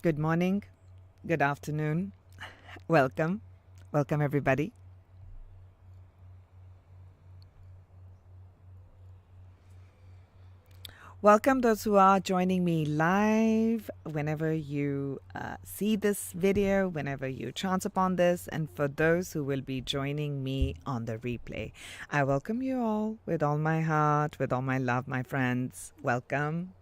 Good morning, good afternoon, welcome, welcome everybody. Welcome those who are joining me live whenever you see this video, whenever you chance upon this, and for those who will be joining me on the replay. I welcome you all with all my heart, with all my love, my friends. Welcome.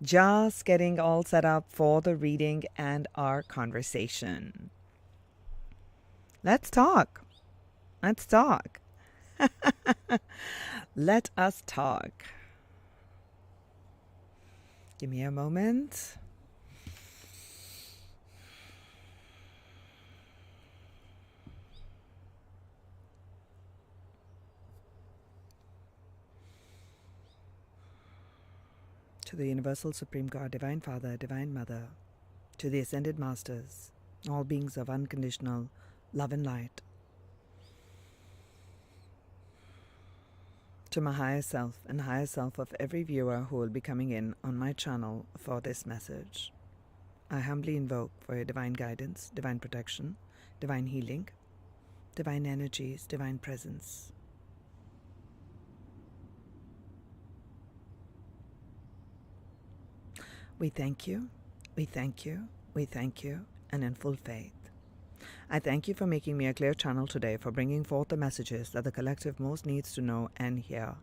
Just getting all set up for the reading and our conversation. Let's talk. Let's talk. Let us talk. Give me a moment. To the Universal Supreme God, Divine Father, Divine Mother, to the Ascended Masters, all beings of unconditional love and light, to my higher self and higher self of every viewer who will be coming in on my channel for this message. I humbly invoke for your divine guidance, divine protection, divine healing, divine energies, divine presence. We thank you, we thank you, we thank you, and in full faith. I thank you for making me a clear channel today, for bringing forth the messages that the collective most needs to know and hear.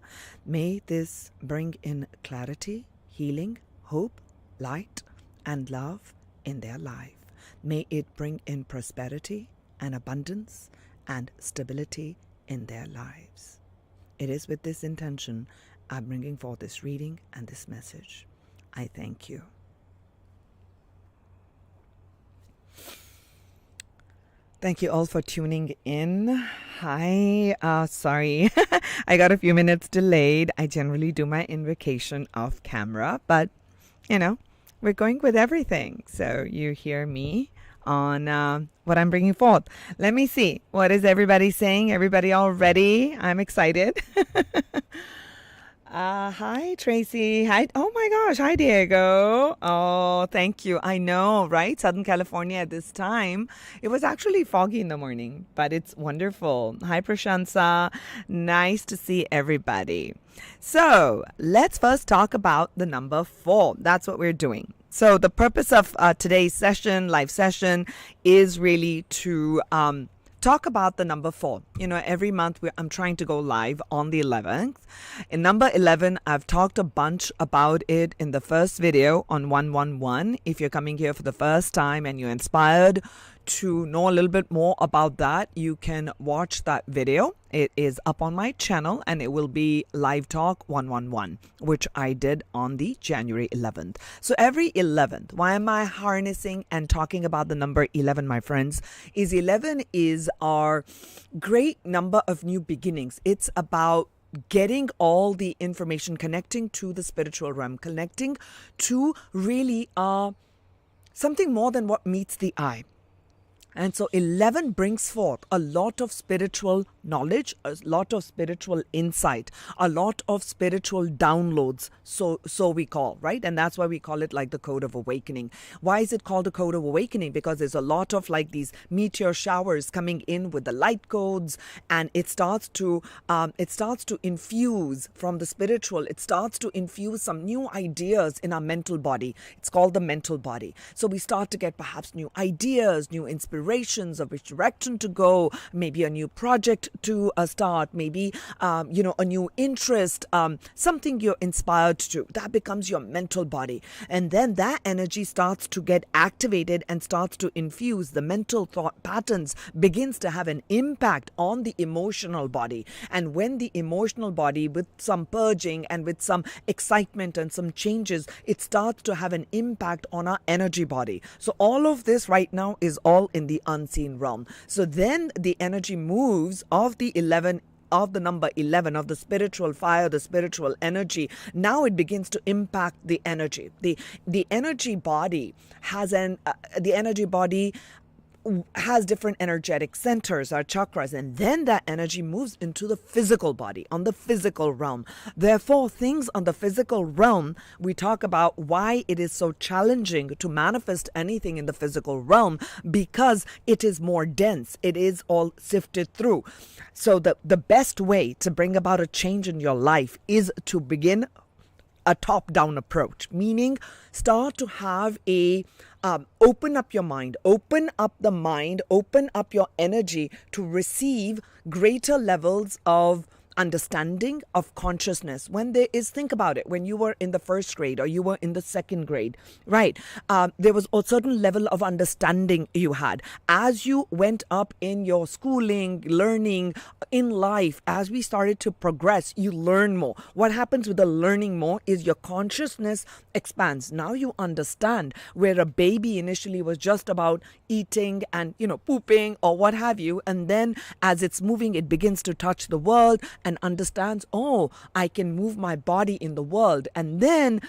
May this bring in clarity, healing, hope, light, and love in their life. May it bring in prosperity and abundance and stability in their lives. It is with this intention I'm bringing forth this reading and this message. I thank you. Thank you all for tuning in. Hi, sorry, I got a few minutes delayed. I generally do my invocation off camera, but you know, we're going with everything. So you hear me on what I'm bringing forth. Let me see. What is everybody saying? Everybody all ready? I'm excited. Hi, Tracy. Hi. Oh my gosh. Hi, Diego. Oh, thank you. I know, right? Southern California at this time, it was actually foggy in the morning, but it's wonderful. Hi, Prashansa. Nice to see everybody. So let's first talk about the number 4. That's what we're doing. So the purpose of today's session, live session, is really to talk about the number 4. You know, every month I'm trying to go live on the 11th. In number 11, I've talked a bunch about it in the first video on 111. If you're coming here for the first time and you're inspired to know a little bit more about that, you can watch that video. It is up on my channel and it will be Live Talk 111, which I did on the January 11th. So every 11th, why am I harnessing and talking about the number 11, my friends? Is 11 is our great number of new beginnings. It's about getting all the information, connecting to the spiritual realm, connecting to really something more than what meets the eye. And so 11 brings forth a lot of spiritual knowledge, a lot of spiritual insight, a lot of spiritual downloads, so we call, right? And that's why we call it like the Code of Awakening. Why is it called the Code of Awakening? Because there's a lot of like these meteor showers coming in with the light codes, and it starts to infuse from the spiritual. It starts to infuse some new ideas in our mental body. It's called the mental body. So we start to get perhaps new ideas, new inspirations of which direction to go, maybe a new project to start, maybe a new interest, something you're inspired to. That becomes your mental body, and then that energy starts to get activated and starts to infuse the mental thought patterns, begins to have an impact on the emotional body. And when the emotional body, with some purging and with some excitement and some changes, it starts to have an impact on our energy body. So all of this right now is all in the unseen realm. So then the energy moves of the 11, of the number 11, of the spiritual fire, the spiritual energy. Now it begins to impact the energy. The energy body has the energy body has different energetic centers, our chakras, and then that energy moves into the physical body, on the physical realm. Therefore, things on the physical realm, we talk about why it is so challenging to manifest anything in the physical realm, because it is more dense. It is all sifted through. So the best way to bring about a change in your life is to begin a top-down approach, meaning start to have a open up your mind, open up the mind, open up your energy to receive greater levels of understanding, of consciousness. When there is, think about it, when you were in the first grade or you were in the second grade, right? There was a certain level of understanding you had. As you went up in your schooling, learning, in life, as we started to progress, you learn more. What happens with the learning more is your consciousness expands. Now you understand, where a baby initially was just about eating and, pooping or what have you. And then as it's moving, it begins to touch the world and understands, oh, I can move my body in the world. And then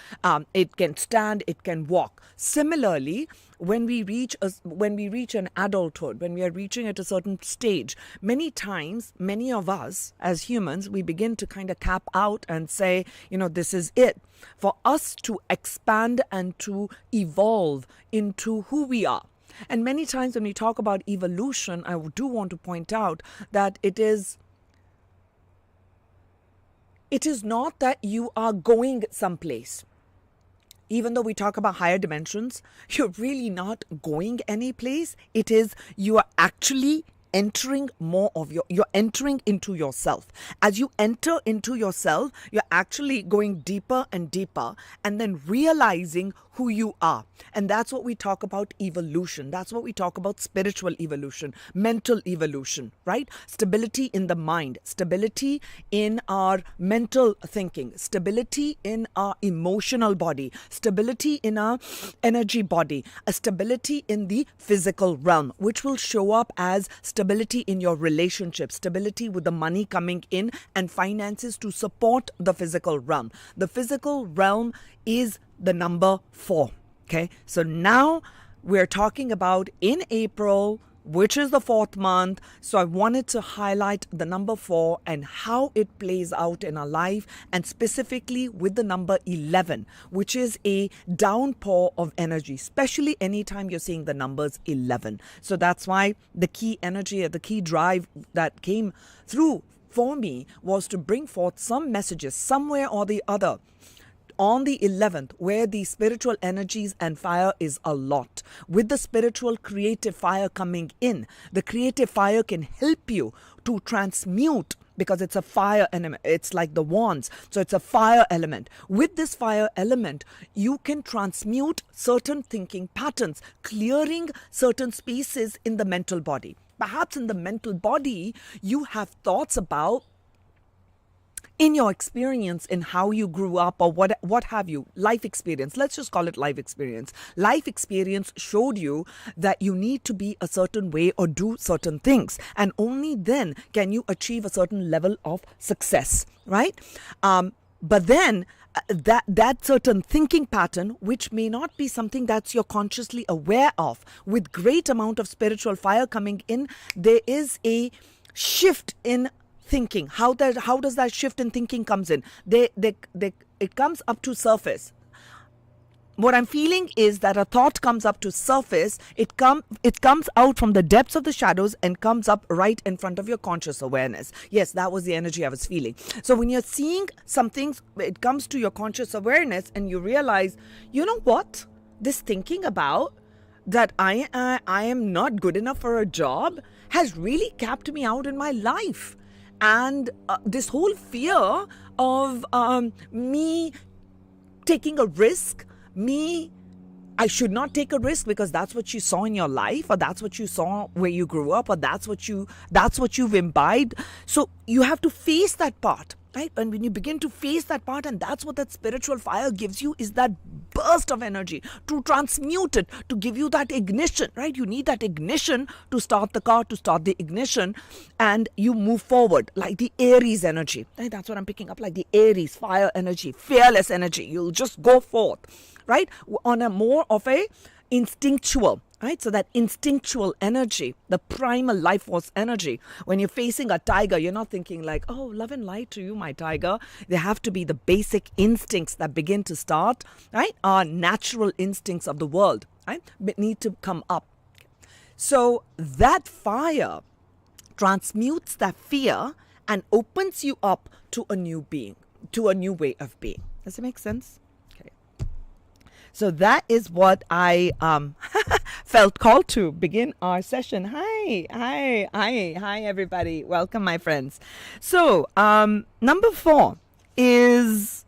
it can stand, it can walk. Similarly, when we reach an adulthood, when we are reaching at a certain stage, many times, many of us as humans, we begin to kind of cap out and say, this is it. For us to expand and to evolve into who we are. And many times when we talk about evolution, I do want to point out that it is not that you are going someplace. Even though we talk about higher dimensions, you're really not going any place. It is you are actually entering more of you're entering into yourself. As you enter into yourself, you're actually going deeper and deeper and then realizing who you are. And that's what we talk about evolution. That's what we talk about spiritual evolution, mental evolution, right? Stability in the mind, stability in our mental thinking, stability in our emotional body, stability in our energy body, a stability in the physical realm, which will show up as stability in your relationship, stability with the money coming in and finances to support the physical realm. The physical realm is the number 4. Okay, so now we're talking about in April, which is the 4th month. So I wanted to highlight the number 4 and how it plays out in our life, and specifically with the number 11, which is a downpour of energy, especially anytime you're seeing the numbers 11. So that's why the key energy, the key drive that came through for me was to bring forth some messages somewhere or the other on the 11th, where the spiritual energies and fire is a lot. With the spiritual creative fire coming in, the creative fire can help you to transmute, because it's a fire element. It's like the wands. So it's a fire element. With this fire element, you can transmute certain thinking patterns, clearing certain spaces in the mental body. Perhaps in the mental body, you have thoughts about, in your experience, in how you grew up or what have you, life experience, let's just call it life experience. Life experience showed you that you need to be a certain way or do certain things. And only then can you achieve a certain level of success, right? But then that certain thinking pattern, which may not be something that's you're consciously aware of, with great amount of spiritual fire coming in, there is a shift in thinking. How does that shift in thinking comes in? It comes up to surface. What I'm feeling is that a thought comes up to surface. It comes out from the depths of the shadows and comes up right in front of your conscious awareness. Yes, that was the energy I was feeling. So when you're seeing some things, it comes to your conscious awareness and you realize, you know what? This thinking about that I am not good enough for a job has really capped me out in my life. And this whole fear of me taking a risk, I should not take a risk because that's what you saw in your life, or that's what you saw where you grew up, or that's what you've imbibed. So you have to face that part, right? And when you begin to face that part, and that's what that spiritual fire gives you, is that burst of energy to transmute it, to give you that ignition, right? You need that ignition to start the car, to start the ignition, and you move forward like the Aries energy, right? That's what I'm picking up, like the Aries fire energy, fearless energy. You'll just go forth, right? On a more of a instinctual, right? So that instinctual energy, the primal life force energy, when you're facing a tiger, you're not thinking like, oh, love and light to you, my tiger. There have to be the basic instincts that begin to start, right? Our natural instincts of the world, right? But need to come up. So that fire transmutes that fear and opens you up to a new being, to a new way of being. Does it make sense? Okay. So that is what I felt called to begin our session. Hi, everybody. Welcome, my friends. So number 4 is,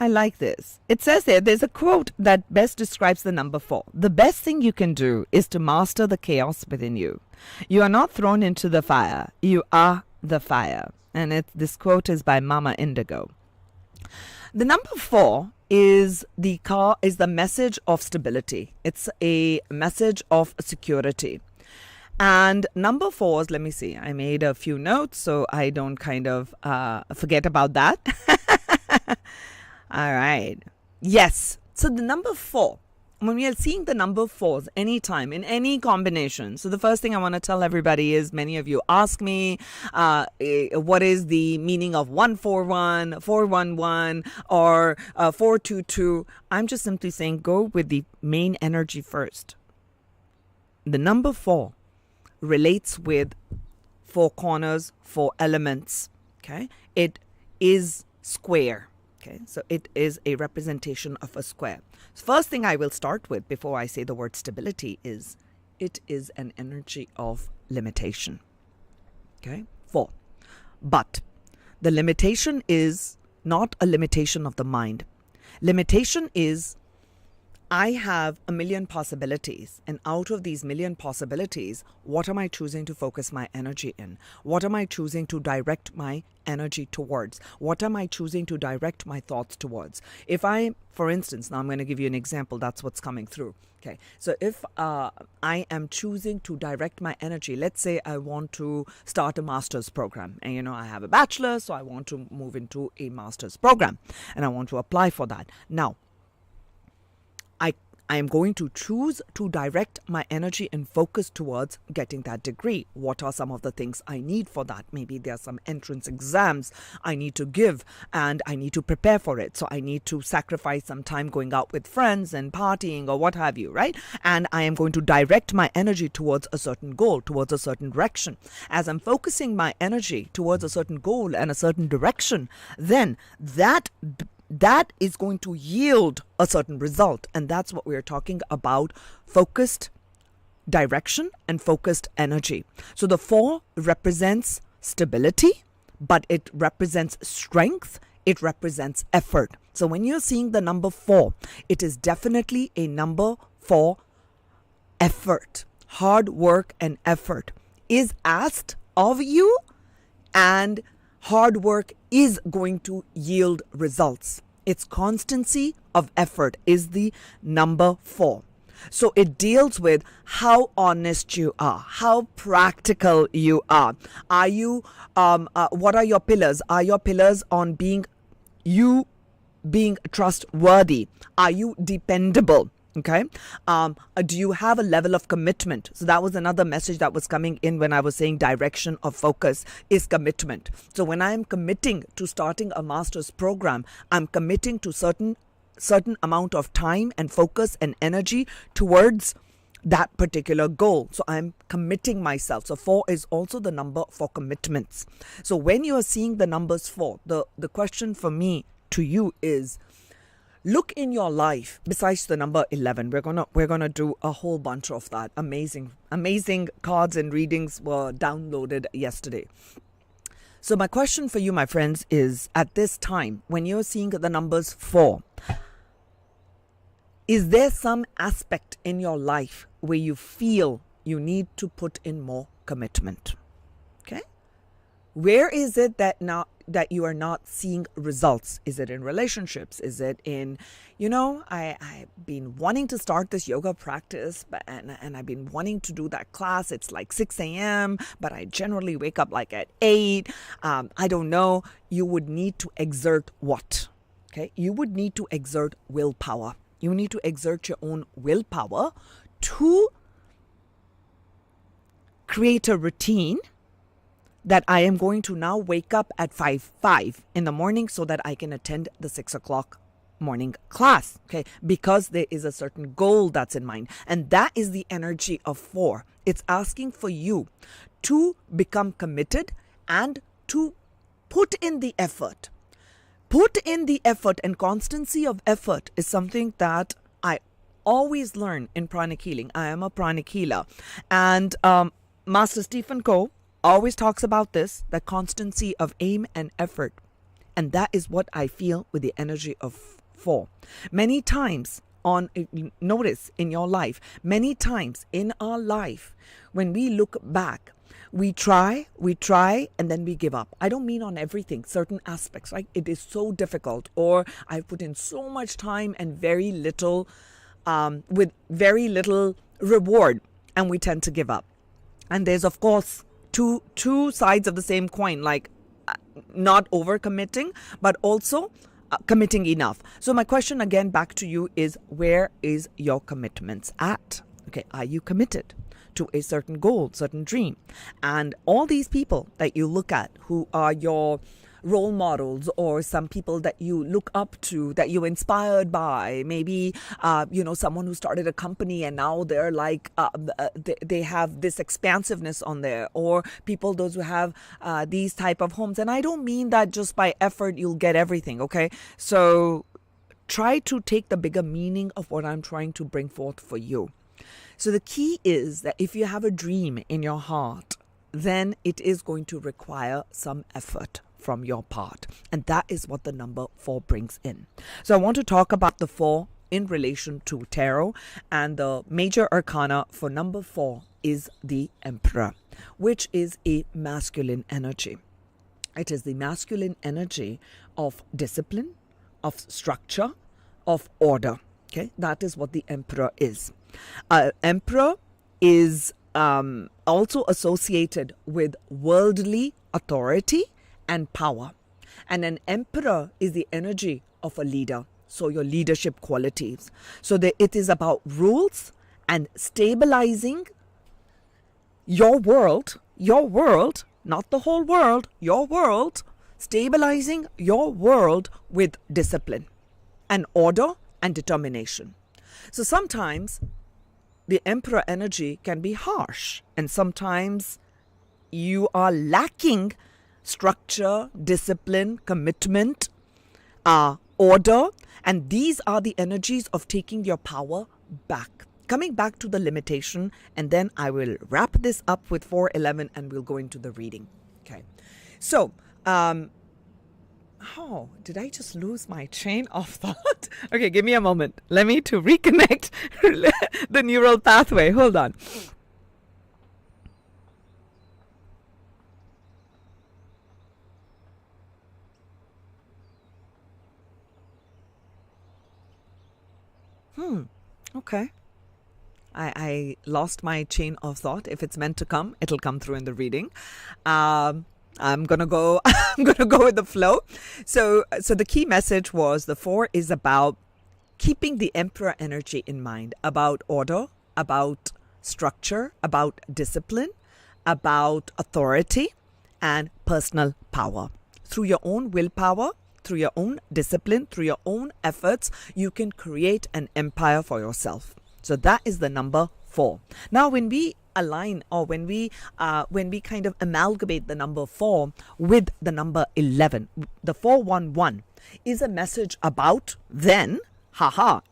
I like this. It says there's a quote that best describes the number 4. The best thing you can do is to master the chaos within you. You are not thrown into the fire. You are the fire. And this quote is by Mama Indigo. The number 4 is the message of stability. It's a message of security. And number 4s, let me see. I made a few notes so I don't kind of forget about that. All right. Yes. So the number 4, when we are seeing the number 4s anytime in any combination. So the first thing I want to tell everybody is, many of you ask me, what is the meaning of 141, 411, or 422? I'm just simply saying go with the main energy first. The number 4 relates with 4 corners, 4 elements. Okay. It is square. Okay, so it is a representation of a square. First thing I will start with before I say the word stability is, it is an energy of limitation. Okay, 4. But the limitation is not a limitation of the mind. Limitation is, I have a million possibilities, and out of these million possibilities, what am I choosing to focus my energy in? What am I choosing to direct my energy towards? What am I choosing to direct my thoughts towards? If I, for instance, now I'm going to give you an example, that's what's coming through. Okay, so if I am choosing to direct my energy, let's say I want to start a master's program, and I have a bachelor's, so I want to move into a master's program, and I want to apply for that. Now, I am going to choose to direct my energy and focus towards getting that degree. What are some of the things I need for that? Maybe there are some entrance exams I need to give and I need to prepare for it. So I need to sacrifice some time going out with friends and partying or what have you, right? And I am going to direct my energy towards a certain goal, towards a certain direction. As I'm focusing my energy towards a certain goal and a certain direction, then that is going to yield a certain result. And that's what we're talking about, focused direction and focused energy. So the 4 represents stability, but it represents strength. It represents effort. So when you're seeing the number 4, it is definitely a number for effort. Hard work and effort is asked of you, and hard work is going to yield results. Its constancy of effort is the number 4. So it deals with how honest you are, how practical you are. Are you, what are your pillars? Are your pillars on being trustworthy? Are you dependable? Okay. Do you have a level of commitment? So that was another message that was coming in when I was saying direction of focus is commitment. So when I am committing to starting a master's program, I'm committing to certain amount of time and focus and energy towards that particular goal. So I'm committing myself. So 4 is also the number for commitments. So when you are seeing the numbers 4, the question for me to you is, look in your life besides the number 11. We're gonna do a whole bunch of that. Amazing cards and readings were downloaded yesterday. So my question for you, my friends, is at this time, when you're seeing the numbers 4, is there some aspect in your life where you feel you need to put in more commitment? Okay? Where is it that now that you are not seeing results? Is it in relationships? Is it in, I've been wanting to start this yoga practice, and I've been wanting to do that class. It's like 6 a.m., but I generally wake up like at 8. I don't know. You would need to exert what? Okay, you would need to exert willpower. You need to exert your own willpower to create a routine that I am going to now wake up at 5 in the morning so that I can attend the 6 o'clock morning class, okay? Because there is a certain goal that's in mind. And that is the energy of 4. It's asking for you to become committed and to put in the effort. Put in the effort, and constancy of effort is something that I always learn in pranic healing. I am a pranic healer. And Master Stephen Coe always talks about this, the constancy of aim and effort. And that is what I feel with the energy of 4. Many times notice in your life, many times in our life, when we look back, we try, and then we give up. I don't mean on everything, certain aspects, right? It is so difficult, or I've put in so much time and very little, with very little reward, and we tend to give up. And there's, of course, two sides of the same coin, like not overcommitting, but also committing enough. So my question again back to you is, where is your commitments at? Okay, are you committed to a certain goal, certain dream? And all these people that you look at who are your role models, or some people that you look up to, that you're inspired by, maybe someone who started a company and now they're like they have this expansiveness on there, or people those who have these type of homes. And I don't mean that just by effort you'll get everything, okay? So try to take the bigger meaning of what I'm trying to bring forth for you. So the key is that if you have a dream in your heart, then it is going to require some effort from your part. And that is what the number 4 brings in. So I want to talk about the 4 in relation to tarot. And the major arcana for number 4 is the Emperor, which is a masculine energy. It is the masculine energy of discipline, of structure, of order. Okay, that is what the Emperor is. Emperor is also associated with worldly authority and power. And an emperor is the energy of a leader. So your leadership qualities. So it is about rules and stabilizing your world, not the whole world, your world, stabilizing your world with discipline and order and determination. So sometimes the emperor energy can be harsh, and sometimes you are lacking structure, discipline, commitment, order, and these are the energies of taking your power back. Coming back to the limitation, and then I will wrap this up with 411 and we'll go into the reading. Okay. So, did I just lose my chain of thought? Okay, give me a moment. Let me to reconnect the neural pathway. Hold on. Okay. I lost my chain of thought. If it's meant to come, it'll come through in the reading. I'm gonna go with the flow. So the key message was the 4 is about keeping the emperor energy in mind, about order, about structure, about discipline, about authority, and personal power. Through your own willpower, through your own discipline, through your own efforts, you can create an empire for yourself. So that is the number 4. Now, when we align, or when we kind of amalgamate the number 4 with the number 11, the 411 is a message about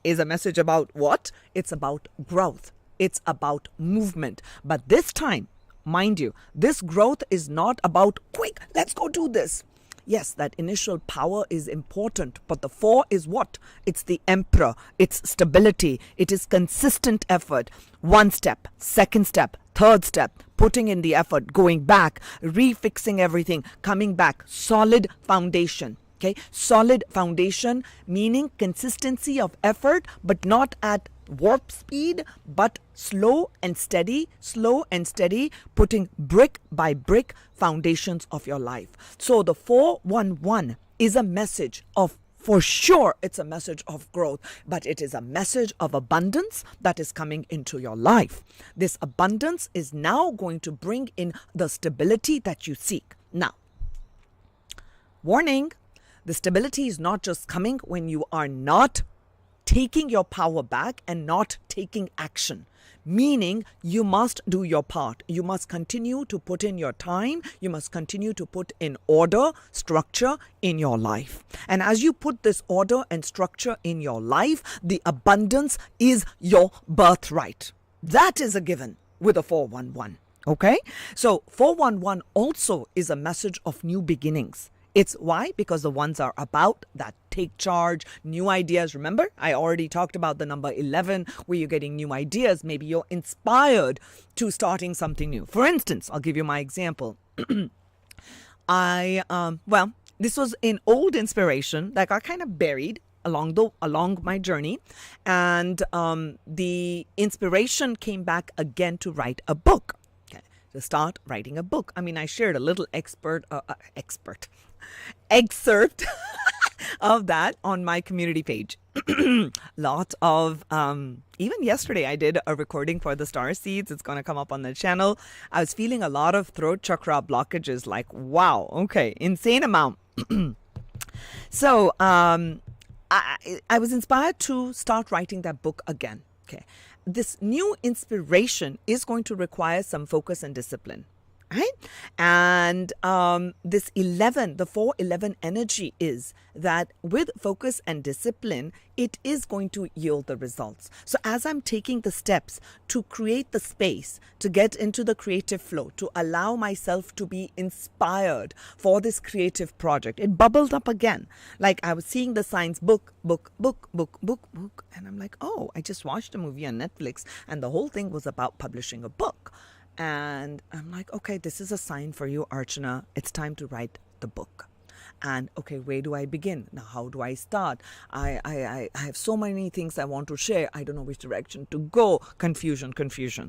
is a message about what? It's about growth. It's about movement. But this time, mind you, this growth is not about quick, let's go do this. Yes, that initial power is important, but the 4 is what? It's the emperor. It's stability. It is consistent effort. 1 step, 2nd step, 3rd step, putting in the effort, going back, refixing everything, coming back. Solid foundation. Okay, solid foundation, meaning consistency of effort, but not at warp speed, but slow and steady, putting brick by brick foundations of your life. So the 411 is a message of For sure, it's a message of growth, but it is a message of abundance that is coming into your life. This abundance is now going to bring in the stability that you seek. Now, warning, the stability is not just coming when you are not taking your power back and not taking action. Meaning you must do your part. You must continue to put in your time. You must continue to put in order, structure in your life. And as you put this order and structure in your life, the abundance is your birthright. That is a given with a 411. Okay? So 411 also is a message of new beginnings. It's why? Because the ones are about that take charge, new ideas. Remember, I already talked about the number 11, where you're getting new ideas. Maybe you're inspired to starting something new. For instance, I'll give you my example. This was an old inspiration that got kind of buried along my journey, and the inspiration came back again to write a book. To start writing a book. I mean, I shared a little excerpt of that on my community page. Lot of, even yesterday I did a recording for the Star Seeds. It's going to come up on the channel. I was feeling a lot of throat chakra blockages, like, wow, okay, insane amount. So I was inspired to start writing that book again. Okay. This new inspiration is going to require some focus and discipline, right? And this 11, the 411 energy is that with focus and discipline, it is going to yield the results. So as I'm taking the steps to create the space, to get into the creative flow, to allow myself to be inspired for this creative project, it bubbled up again. Like I was seeing the signs, book, and I'm like, oh, I just watched a movie on Netflix and the whole thing was about publishing a book. And I'm like, okay, this is a sign for you, Archana. It's time to write the book. And okay, where do I begin? Now, how do I start? I have so many things I want to share. I don't know which direction to go. Confusion.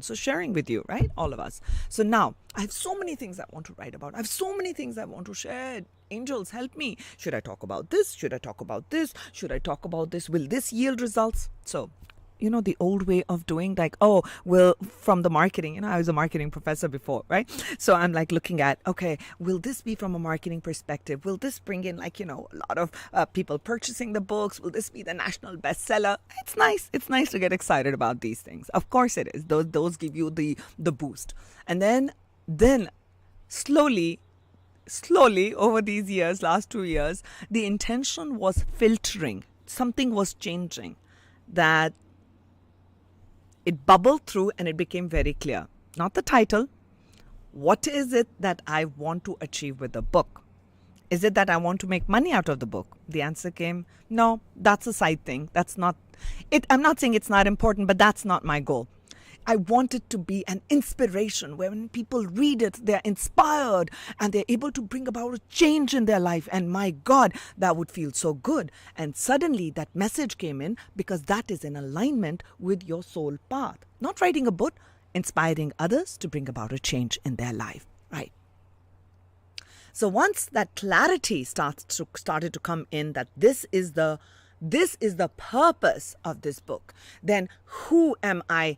So sharing with you, right? All of us. So now I have so many things I want to write about. I have so many things I want to share. Angels, help me. Should I talk about this? Should I talk about this? Should I talk about this? Will this yield results? So, you know, the old way of doing, like, oh, well, from the marketing, I was a marketing professor before, right? So I'm like looking at, okay, will this be from a marketing perspective? Will this bring in, like, a lot of people purchasing the books? Will this be the national bestseller? It's nice. It's nice to get excited about these things. Of course it is. Those give you the boost. And then slowly over these years, last 2 years, the intention was filtering. Something was changing, that it bubbled through and it became very clear. Not the title. What is it that I want to achieve with the book? Is it that I want to make money out of the book? The answer came, no, that's a side thing. That's not it. I'm not saying it's not important, but that's not my goal. I want it to be an inspiration where when people read it, they're inspired and they're able to bring about a change in their life. And my God, that would feel so good. And suddenly that message came in because that is in alignment with your soul path. Not writing a book, inspiring others to bring about a change in their life, right? So once that clarity started to come in, that this is the purpose of this book, then who am I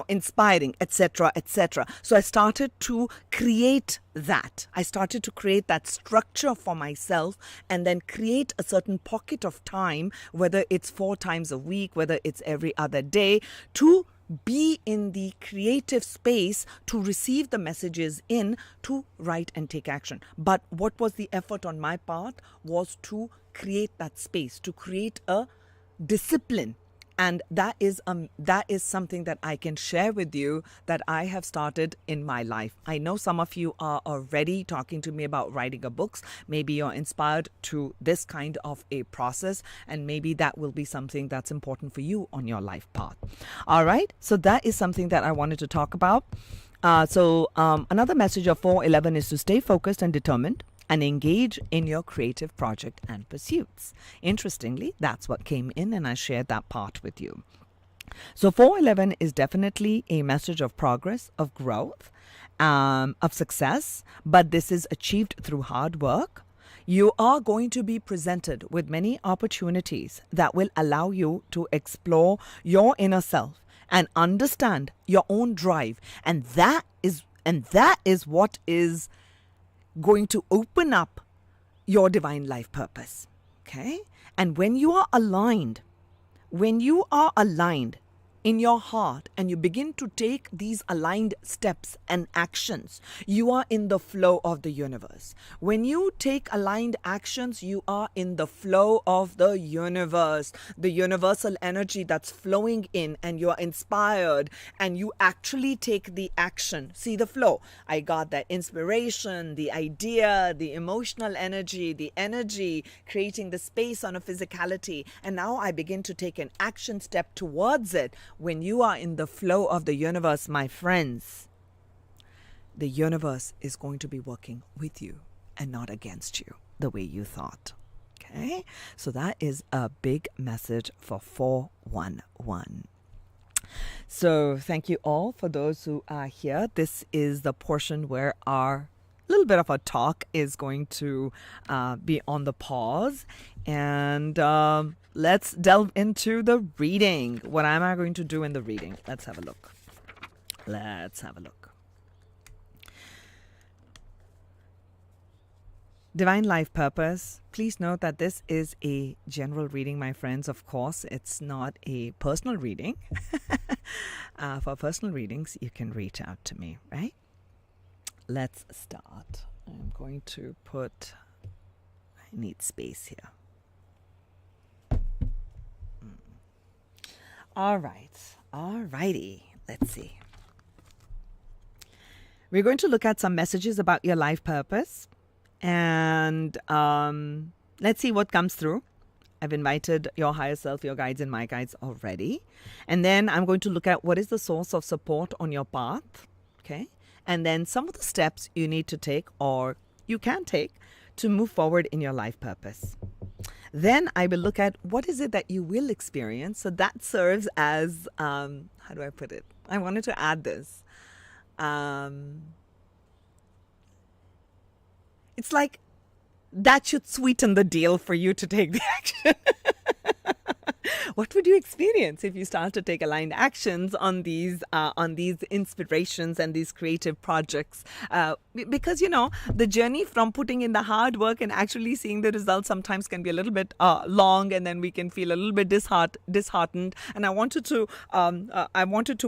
inspiring, etc., etc. So I started to create that. I started to create that structure for myself and then create a certain pocket of time, whether it's 4 times a week, whether it's every other day, to be in the creative space to receive the messages in, to write and take action. But what was the effort on my part was to create that space, to create a discipline. And that is something that I can share with you that I have started in my life. I know some of you are already talking to me about writing a book. Maybe you're inspired to this kind of a process, and maybe that will be something that's important for you on your life path. All right. So that is something that I wanted to talk about. Another message of 411 is to stay focused and determined and engage in your creative project and pursuits. Interestingly, that's what came in, and I shared that part with you. So 411 is definitely a message of progress, of growth, of success, but this is achieved through hard work, You are going to be presented with many opportunities that will allow you to explore your inner self and understand your own drive. And that is what is going to open up your divine life purpose. Okay? And when you are aligned in your heart and you begin to take these aligned steps and actions, you are in the flow of the universe. When you take aligned actions, you are in the flow of the universe, the universal energy that's flowing in, and you're inspired and you actually take the action. See the flow. I got that inspiration, the idea, the emotional energy, the energy, creating the space on a physicality. And now I begin to take an action step towards it. When you are in the flow of the universe, my friends, the universe is going to be working with you and not against you the way you thought. Okay? So that is a big message for 411. So thank you all for those who are here. This is the portion where our little bit of a talk is going to be on the pause. And let's delve into the reading. What am I going to do in the reading? Let's have a look. Divine life purpose. Please note that this is a general reading, my friends. Of course, it's not a personal reading. For personal readings, you can reach out to me, right? Let's start. I'm going to put, I need space here. All righty. Let's see. We're going to look at some messages about your life purpose. And let's see what comes through. I've invited your higher self, your guides, and my guides already. And then I'm going to look at what is the source of support on your path. Okay. And then some of the steps you need to take or you can take to move forward in your life purpose. Then I will look at what is it that you will experience. So that serves as, how do I put it? I wanted to add this. It's like that should sweeten the deal for you to take the action. What would you experience if you start to take aligned actions on these inspirations and these creative projects? Because, the journey from putting in the hard work and actually seeing the results sometimes can be a little bit long, and then we can feel a little bit disheartened. And I wanted to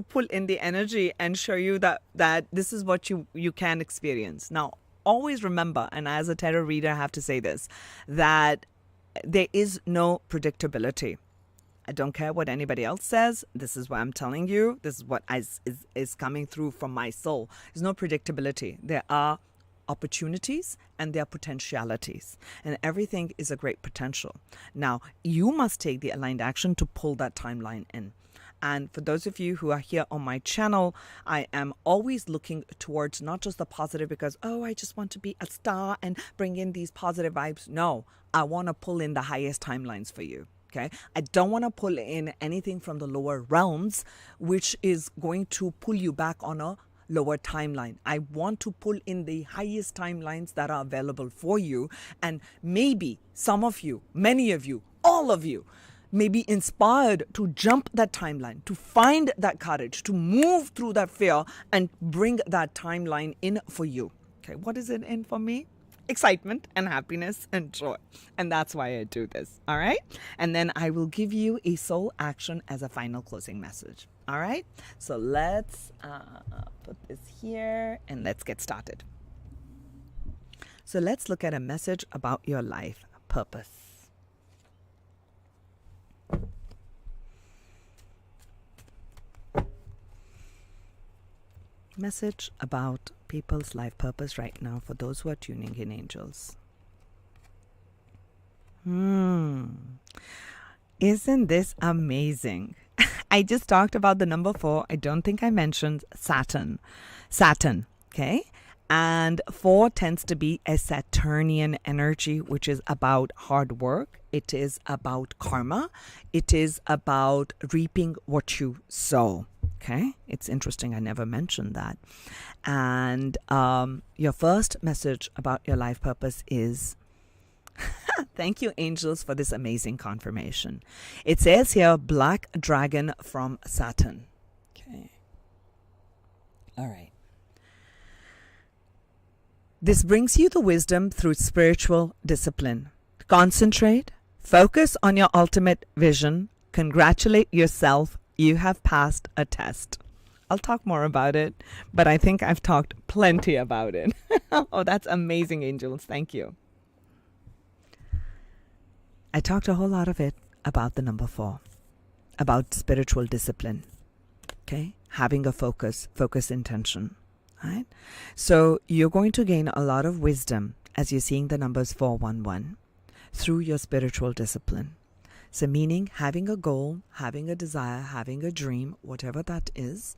pull in the energy and show you that this is what you can experience. Now, always remember, and as a tarot reader, I have to say this, that there is no predictability. I don't care what anybody else says. This is what I'm telling you. This is what is coming through from my soul. There's no predictability. There are opportunities and there are potentialities. And everything is a great potential. Now, you must take the aligned action to pull that timeline in. And for those of you who are here on my channel, I am always looking towards not just the positive because, I just want to be a star and bring in these positive vibes. No, I want to pull in the highest timelines for you. Okay, I don't want to pull in anything from the lower realms, which is going to pull you back on a lower timeline. I want to pull in the highest timelines that are available for you. And maybe some of you, many of you, all of you may be inspired to jump that timeline, to find that courage, to move through that fear and bring that timeline in for you. Okay, what is it in for me? Excitement and happiness and joy. And that's why I do this. All right. And then I will give you a soul action as a final closing message. All right. So let's put this here and let's get started. So let's look at a message about your life purpose. Message about people's life purpose right now for those who are tuning in, angels. Isn't this amazing? I just talked about the number 4. I don't think I mentioned Saturn. Okay? And 4 tends to be a Saturnian energy, which is about hard work. It is about karma. It is about reaping what you sow. Okay, it's interesting. I never mentioned that. And your first message about your life purpose is Thank you, angels, for this amazing confirmation. It says here, Black Dragon from Saturn. Okay. All right. This brings you the wisdom through spiritual discipline. Concentrate, focus on your ultimate vision, congratulate yourself, you have passed a test. I'll talk more about it, but I think I've talked plenty about it. Oh, that's amazing, angels. Thank you. I talked a whole lot of it about the number 4, about spiritual discipline, okay? Having a focus intention, right? So you're going to gain a lot of wisdom as you're seeing the numbers 411 through your spiritual discipline. So meaning having a goal, having a desire, having a dream, whatever that is,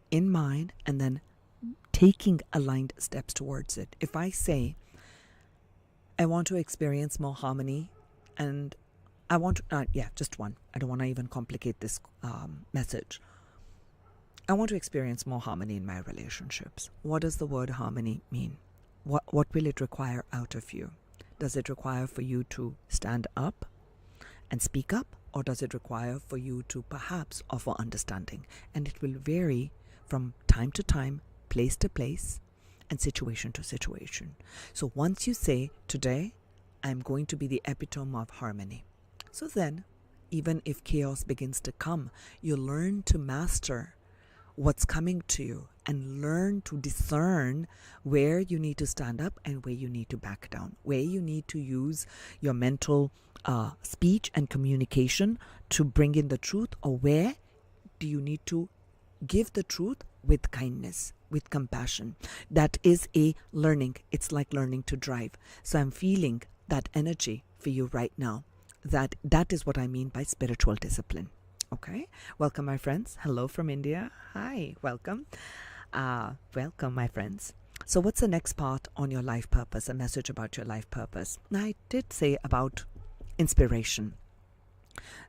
in mind, and then taking aligned steps towards it. If I say, I want to experience more harmony, and I want to, just one. I don't want to even complicate this message. I want to experience more harmony in my relationships. What does the word harmony mean? What will it require out of you? Does it require for you to stand up and speak up? Or does it require for you to perhaps offer understanding? And it will vary from time to time, place to place, and situation to situation. So once you say, today, I'm going to be the epitome of harmony. So then, even if chaos begins to come, you learn to master what's coming to you and learn to discern where you need to stand up and where you need to back down, where you need to use your mental speech and communication to bring in the truth, or where do you need to give the truth with kindness, with compassion. That is a learning. It's like learning to drive. So I'm feeling that energy for you right now. That is what I mean by spiritual discipline. Okay, welcome my friends. Hello from India. Hi, welcome. Welcome my friends. So what's the next part on your life purpose? A message about your life purpose. Now, I did say about inspiration.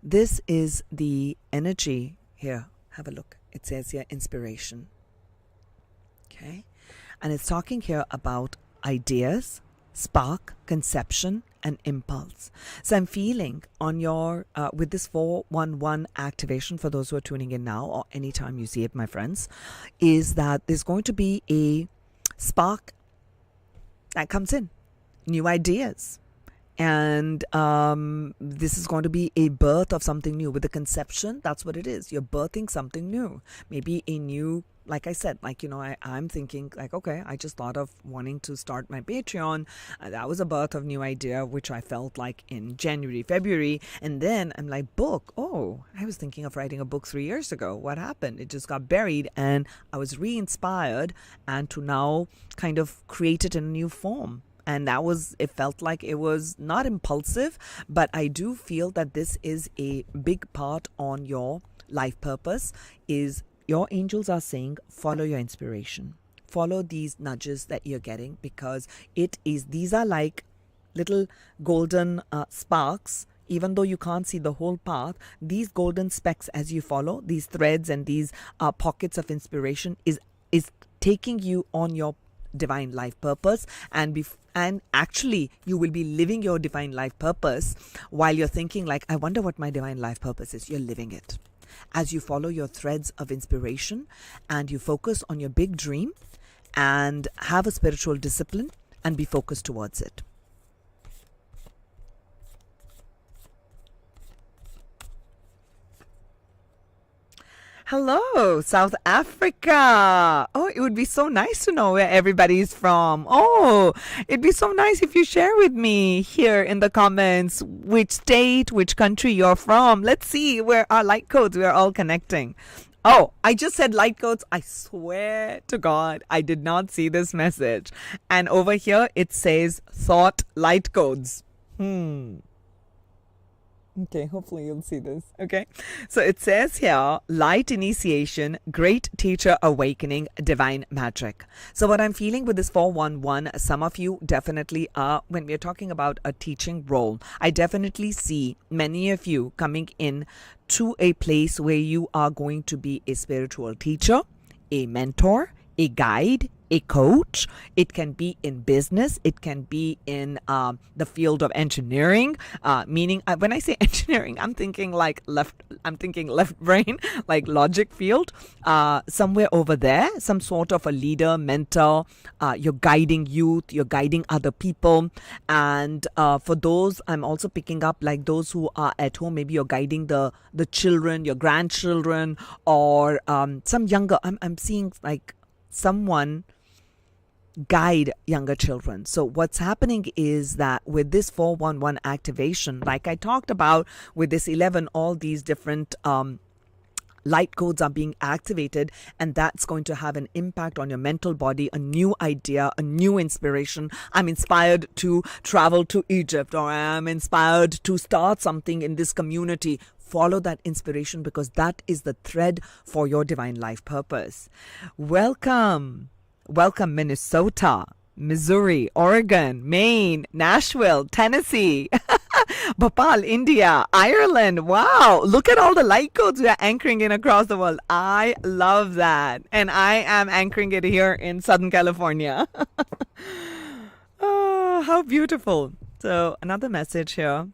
This is the energy here. Have a look. It says here inspiration. Okay, and it's talking here about ideas, spark, conception, and impulse. So I'm feeling on your, with this 411 activation, for those who are tuning in now or anytime you see it, my friends, is that there's going to be a spark that comes in, new ideas. And this is going to be a birth of something new. With the conception, that's what it is. You're birthing something new. Maybe a new, like I said, like, you know, I'm thinking like, okay, I just thought of wanting to start my Patreon. That was a birth of new idea, which I felt like in January, February. And then I'm like, book. Oh, I was thinking of writing a book 3 years ago. What happened? It just got buried, and I was re-inspired and to now kind of create it in a new form. And it felt like it was not impulsive, but I do feel that this is a big part on your life purpose. Is your angels are saying, follow your inspiration. Follow these nudges that you're getting, because these are like little golden sparks. Even though you can't see the whole path, these golden specks as you follow, these threads and these pockets of inspiration is taking you on your divine life purpose, and actually you will be living your divine life purpose while you're thinking like, I wonder what my divine life purpose is. You're living it as you follow your threads of inspiration and you focus on your big dream and have a spiritual discipline and be focused towards it. Hello, South Africa. Oh, it would be so nice to know where everybody's from. Oh, it'd be so nice if you share with me here in the comments which state, which country you're from. Let's see where our light codes, we're all connecting. Oh, I just said light codes. I swear to God, I did not see this message. And over here, it says thought light codes. Okay, hopefully you'll see this. Okay, so it says here, light initiation, great teacher awakening, divine magic. So what I'm feeling with this 411, some of you definitely are, when we're talking about a teaching role, I definitely see many of you coming in to a place where you are going to be a spiritual teacher, a mentor, a guide, a coach, it can be in business, it can be in the field of engineering, meaning when I say engineering, I'm thinking left brain, like logic field, somewhere over there, some sort of a leader, mentor, you're guiding youth, you're guiding other people. And for those, I'm also picking up like those who are at home, maybe you're guiding the children, your grandchildren, or some younger, I'm seeing like someone guide younger children. So what's happening is that with this 411 activation, like I talked about with this 11, all these different light codes are being activated, and that's going to have an impact on your mental body, a new idea, a new inspiration. I'm inspired to travel to Egypt, or I'm inspired to start something in this community. Follow that inspiration, because that is the thread for your divine life purpose. Welcome Minnesota, Missouri, Oregon, Maine, Nashville, Tennessee, Bhopal, India, Ireland. Wow, look at all the light codes we are anchoring in across the world. I love that. And I am anchoring it here in Southern California. Oh, how beautiful. So another message here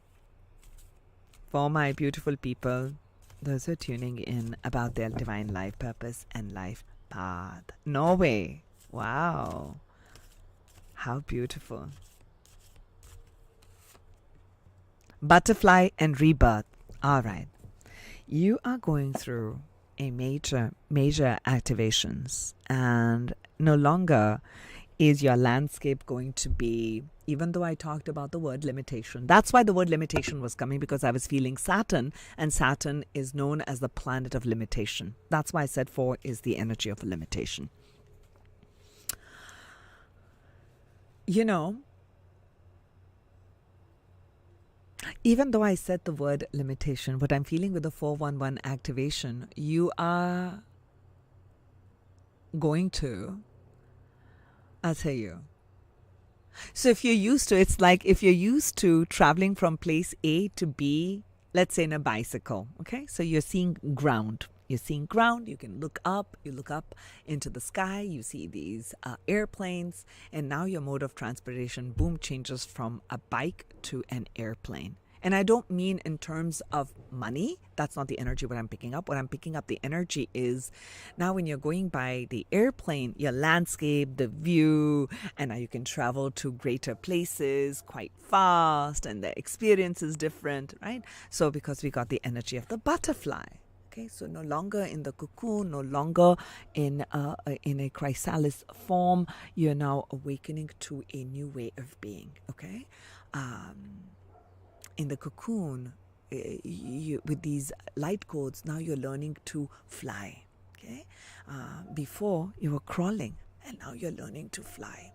for my beautiful people, those who are tuning in, about their divine life purpose and life path. Norway. Wow. How beautiful. Butterfly and rebirth. All right. You are going through a major activations, and no longer is your landscape going to be, even though I talked about the word limitation. That's why the word limitation was coming, because I was feeling Saturn, and Saturn is known as the planet of limitation. That's why I said 4 is the energy of a limitation. You know, even though I said the word limitation, what I'm feeling with the 411 activation, you are going to, I'll tell you. So if you're used to, it's like if you're used to traveling from place A to B, let's say in a bicycle, okay? So you're seeing ground. You're seeing ground, you can look up, you look up into the sky, you see these airplanes, and now your mode of transportation, boom, changes from a bike to an airplane. And I don't mean in terms of money. That's not the energy what I'm picking up. What I'm picking up, the energy is now when you're going by the airplane, your landscape, the view, and now you can travel to greater places quite fast, and the experience is different, right? So because we got the energy of the butterfly. Okay, so no longer in the cocoon, no longer in a chrysalis form. You're now awakening to a new way of being. Okay, in the cocoon, with these light codes, now you're learning to fly. Okay, before you were crawling, and now you're learning to fly.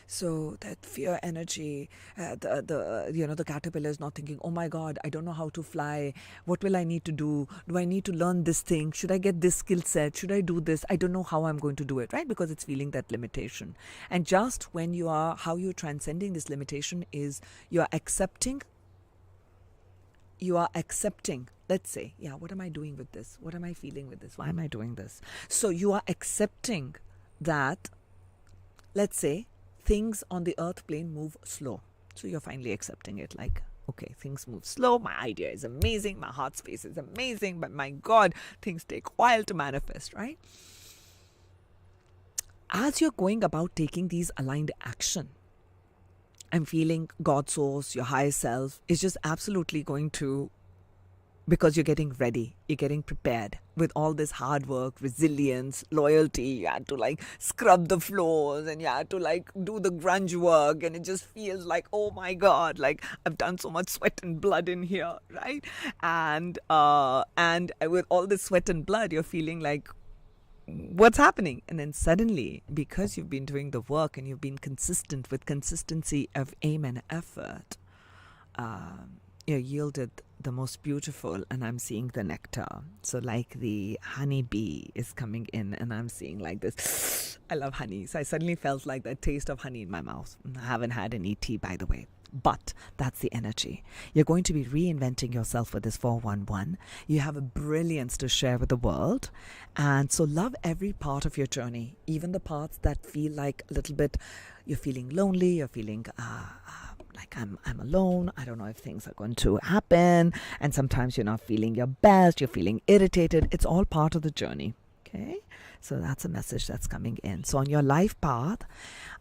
So that fear energy, the caterpillar is not thinking, oh my God, I don't know how to fly. What will I need to do? Do I need to learn this thing? Should I get this skill set? Should I do this? I don't know how I'm going to do it, right? Because it's feeling that limitation. And just when how you're transcending this limitation is you're accepting, let's say, what am I doing with this? What am I feeling with this? Why am I doing this? So you are accepting that, let's say, things on the earth plane move slow. So you're finally accepting it, like, okay, things move slow. My idea is amazing. My heart space is amazing. But my God, things take a while to manifest, right? As you're going about taking these aligned action, I'm feeling God source, your higher self, is just absolutely going to, because you're getting ready, you're getting prepared with all this hard work, resilience, loyalty. You had to like scrub the floors, and you had to like do the grunge work, and it just feels like, oh my God, like I've done so much sweat and blood in here, right? And with all this sweat and blood, you're feeling like, what's happening? And then suddenly, because you've been doing the work and you've been consistent with consistency of aim and effort, you're yielded the most beautiful, and I'm seeing the nectar. So like the honey bee is coming in, and I'm seeing like this. I love honey. So I suddenly felt like the taste of honey in my mouth. I haven't had any tea, by the way. but that's the energy. You're going to be reinventing yourself with this 411. You have a brilliance to share with the world. And so love every part of your journey, even the parts that feel like a little bit, you're feeling lonely, you're feeling like I'm alone, I don't know if things are going to happen, and sometimes you're not feeling your best, you're feeling irritated. It's all part of the journey. Okay, so that's a message that's coming in. So on your life path,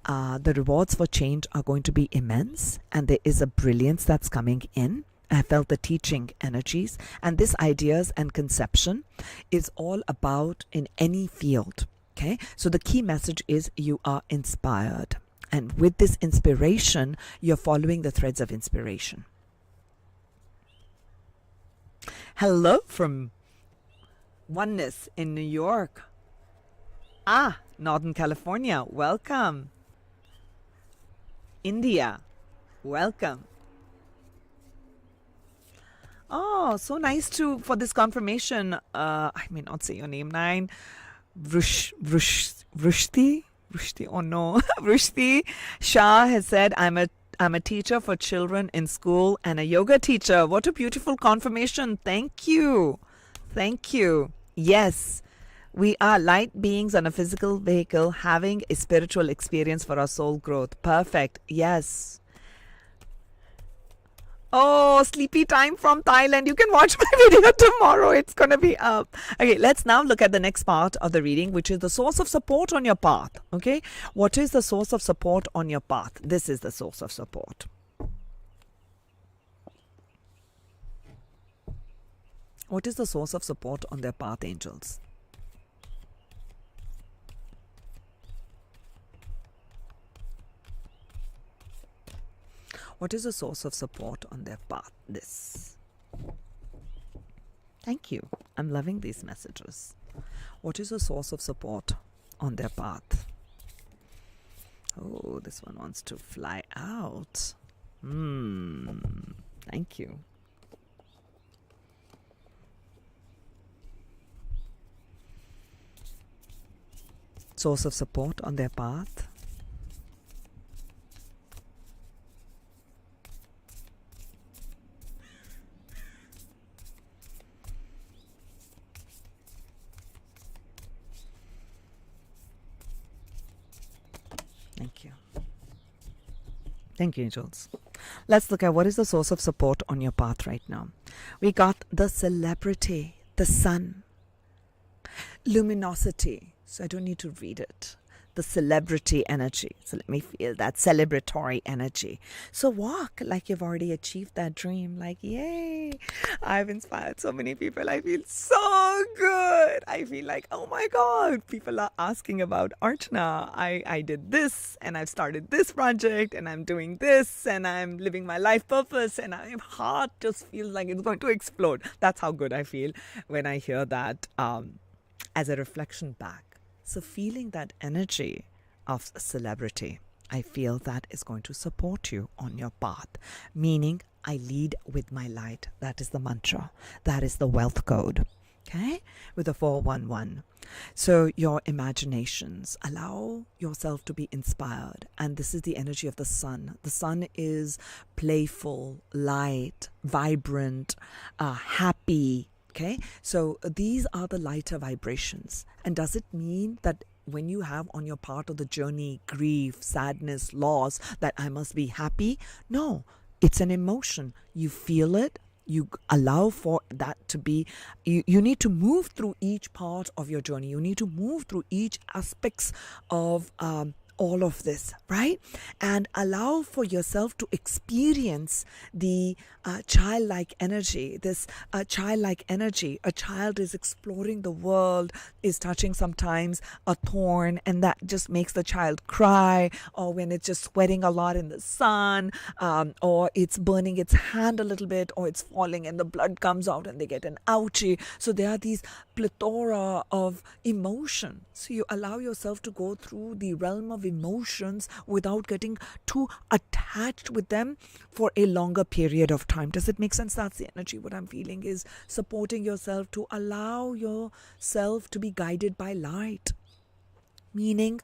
the rewards for change are going to be immense, and there is a brilliance that's coming in. I felt the teaching energies, and this ideas and conception is all about in any field. Okay, so the key message is you are inspired, and with this inspiration, you're following the threads of inspiration. Hello from Oneness in New York. Northern California, welcome. India, welcome. Oh, so nice for this confirmation. I may not say your name, Nine. Vrushti? Oh no. Vrushti Shah has said, I'm a teacher for children in school and a yoga teacher. What a beautiful confirmation. Thank you. Thank you. Yes, we are light beings on a physical vehicle having a spiritual experience for our soul growth. Perfect. Yes. Oh, sleepy time from Thailand. You can watch my video tomorrow. It's going to be up. Okay, let's now look at the next part of the reading, which is the source of support on your path. Okay, what is the source of support on your path? This is the source of support. What is the source of support on their path, angels? What is the source of support on their path? This. Thank you. I'm loving these messages. What is the source of support on their path? Oh, this one wants to fly out. Thank you. Source of support on their path. Thank you. Thank you, angels. Let's look at what is the source of support on your path right now. We got the celebrity, the sun, luminosity. So I don't need to read it. The celebrity energy. So let me feel that celebratory energy. So walk like you've already achieved that dream. Like, yay. I've inspired so many people. I feel so good. I feel like, oh my God, people are asking about Archana. I did this and I've started this project and I'm doing this and I'm living my life purpose and my heart just feels like it's going to explode. That's how good I feel when I hear that as a reflection back. So feeling that energy of celebrity, I feel that is going to support you on your path. Meaning, I lead with my light. That is the mantra. That is the wealth code. Okay? With the 411. So your imaginations, allow yourself to be inspired. And this is the energy of the sun. The sun is playful, light, vibrant, happy. Okay, so these are the lighter vibrations. And does it mean that when you have on your part of the journey grief, sadness, loss, that I must be happy? No, it's an emotion. You feel it. You allow for that to be. You need to move through each part of your journey. You need to move through each aspects of all of this, right? And allow for yourself to experience the childlike energy. This childlike energy. A child is exploring the world, is touching sometimes a thorn, and that just makes the child cry, or when it's just sweating a lot in the sun, or it's burning its hand a little bit, or it's falling and the blood comes out and they get an ouchie. So there are these plethora of emotion. So you allow yourself to go through the realm of emotions without getting too attached with them for a longer period of time. Does it make sense? That's the energy. What I'm feeling is supporting yourself to allow yourself to be guided by light. Meaning,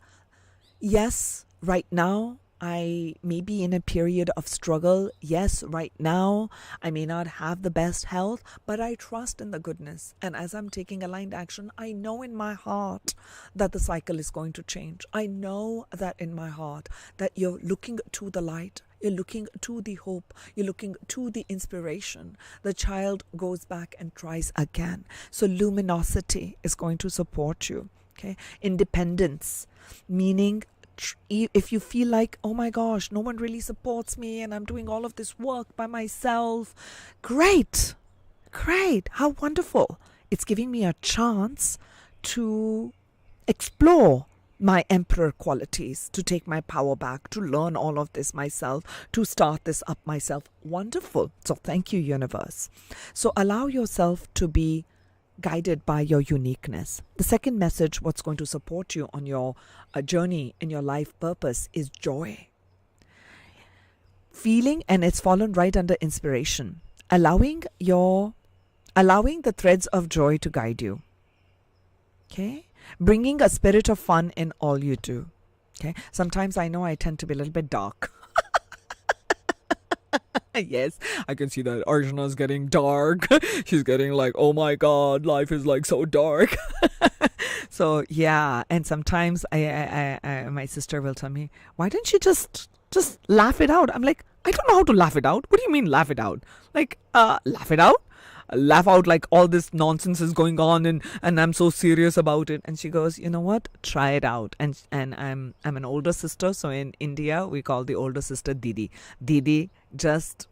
yes, right now I may be in a period of struggle. Yes, right now, I may not have the best health, but I trust in the goodness. And as I'm taking aligned action, I know in my heart that the cycle is going to change. I know that in my heart that you're looking to the light. You're looking to the hope. You're looking to the inspiration. The child goes back and tries again. So luminosity is going to support you. Okay, independence, meaning if you feel like, oh my gosh, no one really supports me and I'm doing all of this work by myself, great, how wonderful. It's giving me a chance to explore my emperor qualities, to take my power back, to learn all of this myself, to start this up myself. Wonderful. So thank you, universe. So allow yourself to be guided by your uniqueness. The second message, what's going to support you on your journey in your life purpose, is joy. Feeling, and it's fallen right under inspiration, allowing the threads of joy to guide you. Okay? Bringing a spirit of fun in all you do. Okay? Sometimes I know I tend to be a little bit dark. Yes, I can see that Archana's getting dark. She's getting like, oh my god, life is like so dark. So yeah, and sometimes my sister will tell me, why don't you just laugh it out? I'm like, I don't know how to laugh it out. What do you mean laugh it out? Like, laugh it out? Laugh out like all this nonsense is going on and I'm so serious about it. And she goes, you know what? Try it out. And I'm an older sister, so in India we call the older sister Didi. Didi, just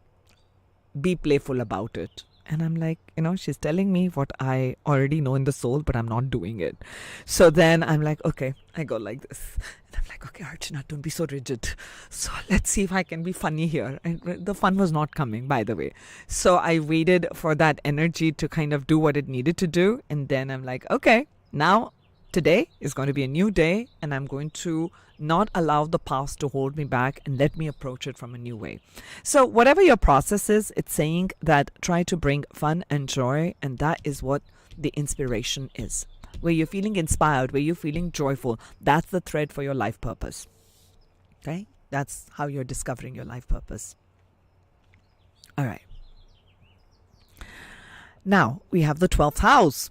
be playful about it. And I'm like, she's telling me what I already know in the soul, but I'm not doing it. So then I'm like, okay, I go like this. And I'm like, okay, Archana, don't be so rigid. So let's see if I can be funny here. And the fun was not coming, by the way. So I waited for that energy to kind of do what it needed to do. And then I'm like, okay, now today is going to be a new day. And I'm going to not allow the past to hold me back and let me approach it from a new way. So whatever your process is, it's saying that try to bring fun and joy, and that is what the inspiration is. Where you're feeling inspired, where you're feeling joyful, that's the thread for your life purpose. Okay? That's how you're discovering your life purpose. All right. Now we have the 12th house.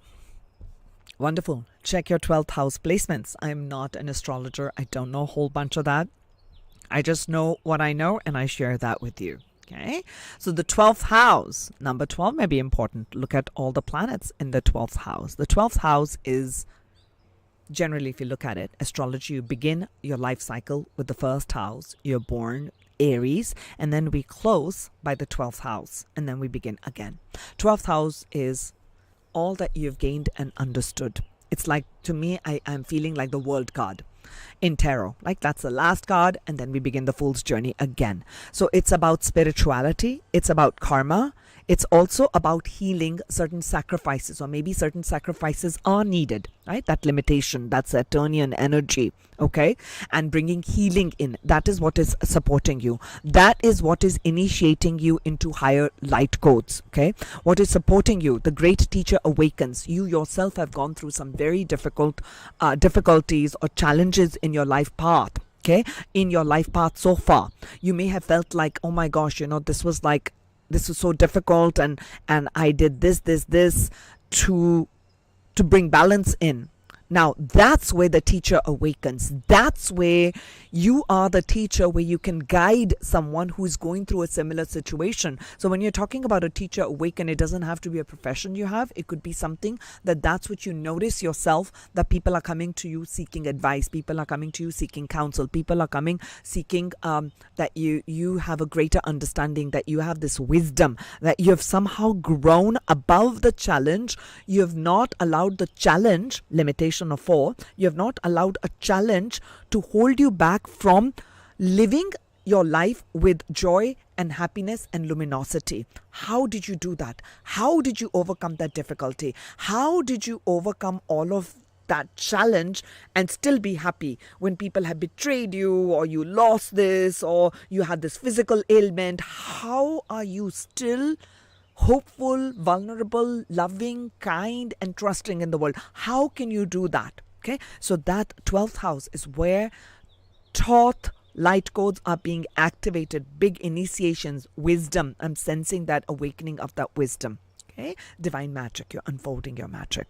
Wonderful. Check your 12th house placements. I'm not an astrologer. I don't know a whole bunch of that. I just know what I know and I share that with you. Okay. So the 12th house, number 12 may be important. Look at all the planets in the 12th house. The 12th house is generally, if you look at it, astrology, you begin your life cycle with the first house. You're born Aries, and then we close by the 12th house, and then we begin again. 12th house is all that you've gained and understood. It's like, to me, I'm feeling like the world card in tarot. Like that's the last card, and then we begin the fool's journey again. So it's about spirituality. It's about karma. It's also about healing certain sacrifices, or maybe certain sacrifices are needed, right? That limitation, that Saturnian energy, okay? And bringing healing in. That is what is supporting you. That is what is initiating you into higher light codes, okay? What is supporting you? The great teacher awakens. You yourself have gone through some very difficulties or challenges in your life path. Okay, in your life path so far, you may have felt like, oh my gosh, this was so difficult, and I did this to bring balance in. Now that's where the teacher awakens. That's where you are the teacher, where you can guide someone who's going through a similar situation. So when you're talking about a teacher awaken, it doesn't have to be a profession you have. It could be something that's what you notice yourself, that people are coming to you seeking advice. People are coming to you seeking counsel. People are coming seeking that you have a greater understanding, that you have this wisdom, that you have somehow grown above the challenge. You have not allowed the challenge, limitation of 4, you have not allowed a challenge to hold you back from living your life with joy and happiness and luminosity. How did you do that? How did you overcome that difficulty? How did you overcome all of that challenge and still be happy when people have betrayed you, or you lost this, or you had this physical ailment? How are you still hopeful, vulnerable, loving, kind, and trusting in the world? How can you do that? Okay, so that 12th house is where thought, Light codes are being activated, big initiations, wisdom. I'm sensing that awakening of that wisdom. Okay? Divine magic. You're unfolding your magic.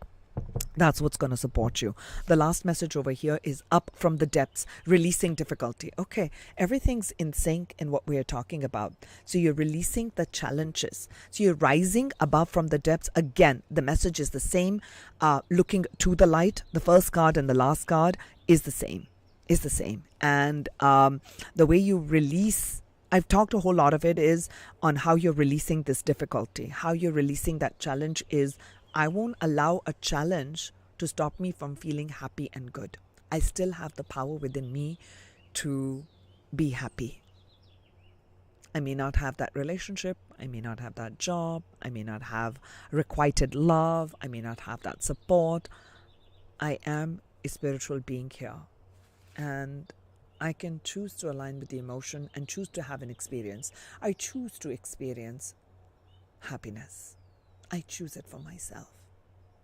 That's what's going to support you. The last message over here is up from the depths, releasing difficulty. Okay, everything's in sync in what we are talking about. So you're releasing the challenges. So you're rising above from the depths. Again, the message is the same. Looking to the light, the first card and the last card is the same. And the way you release, I've talked a whole lot of it is on how you're releasing this difficulty. How you're releasing that challenge is, I won't allow a challenge to stop me from feeling happy and good. I still have the power within me to be happy. I may not have that relationship. I may not have that job. I may not have requited love. I may not have that support. I am a spiritual being here. And I can choose to align with the emotion and choose to have an experience. I choose to experience happiness. I choose it for myself.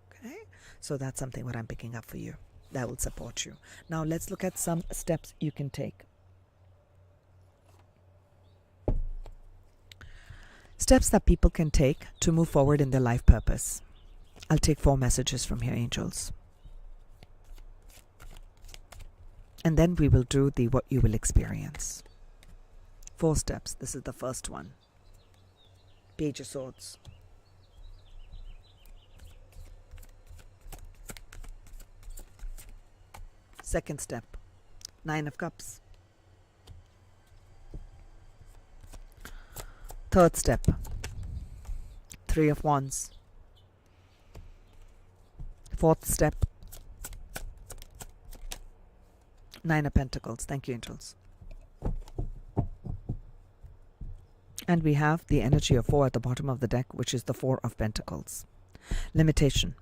Okay? So that's something what I'm picking up for you. That will support you. Now let's look at some steps you can take. Steps that people can take to move forward in their life purpose. I'll take 4 messages from here, angels. And then we will do the what you will experience. 4 steps. This is the first one. Page of Swords. Second step, 9 of Cups. Third step, 3 of Wands. Fourth step, 9 of Pentacles. Thank you, angels. And we have the energy of 4 at the bottom of the deck, which is the 4 of Pentacles. Limitation.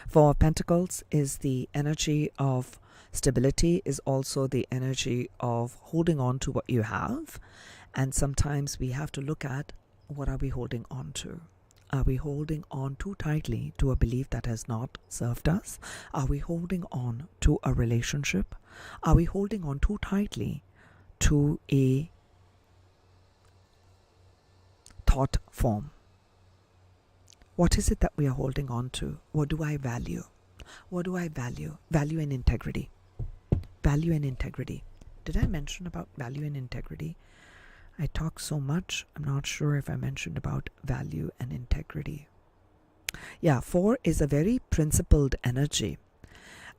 4 of Pentacles is the energy of stability, is also the energy of holding on to what you have. And sometimes we have to look at, what are we holding on to? Are we holding on too tightly to a belief that has not served us? Are we holding on to a relationship? Are we holding on too tightly to a thought form? What is it that we are holding on to? What do I value? What do I value? Value and integrity. Value and integrity. Did I mention about value and integrity? I talk so much, I'm not sure if I mentioned about value and integrity. Yeah, 4 is a very principled energy.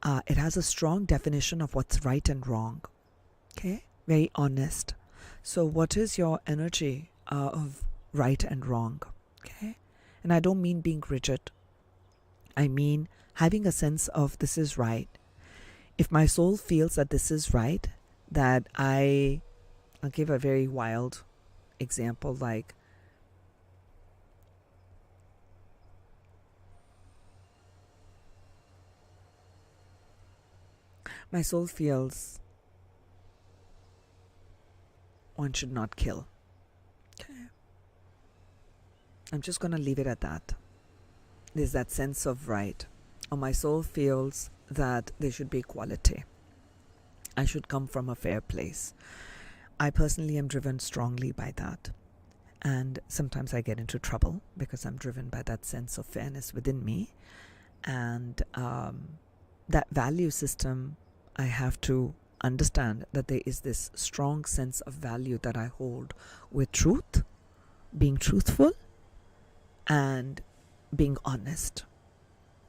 It has a strong definition of what's right and wrong. Okay? Very honest. So what is your energy of right and wrong? Okay? And I don't mean being rigid. I mean having a sense of this is right. If my soul feels that this is right, that I'll give a very wild example, like my soul feels one should not kill. Okay. I'm just going to leave it at that. There's that sense of right. Or my soul feels that there should be equality. I should come from a fair place. I personally am driven strongly by that. And sometimes I get into trouble because I'm driven by that sense of fairness within me. And that value system, I have to understand that there is this strong sense of value that I hold with truth, being truthful, and being honest.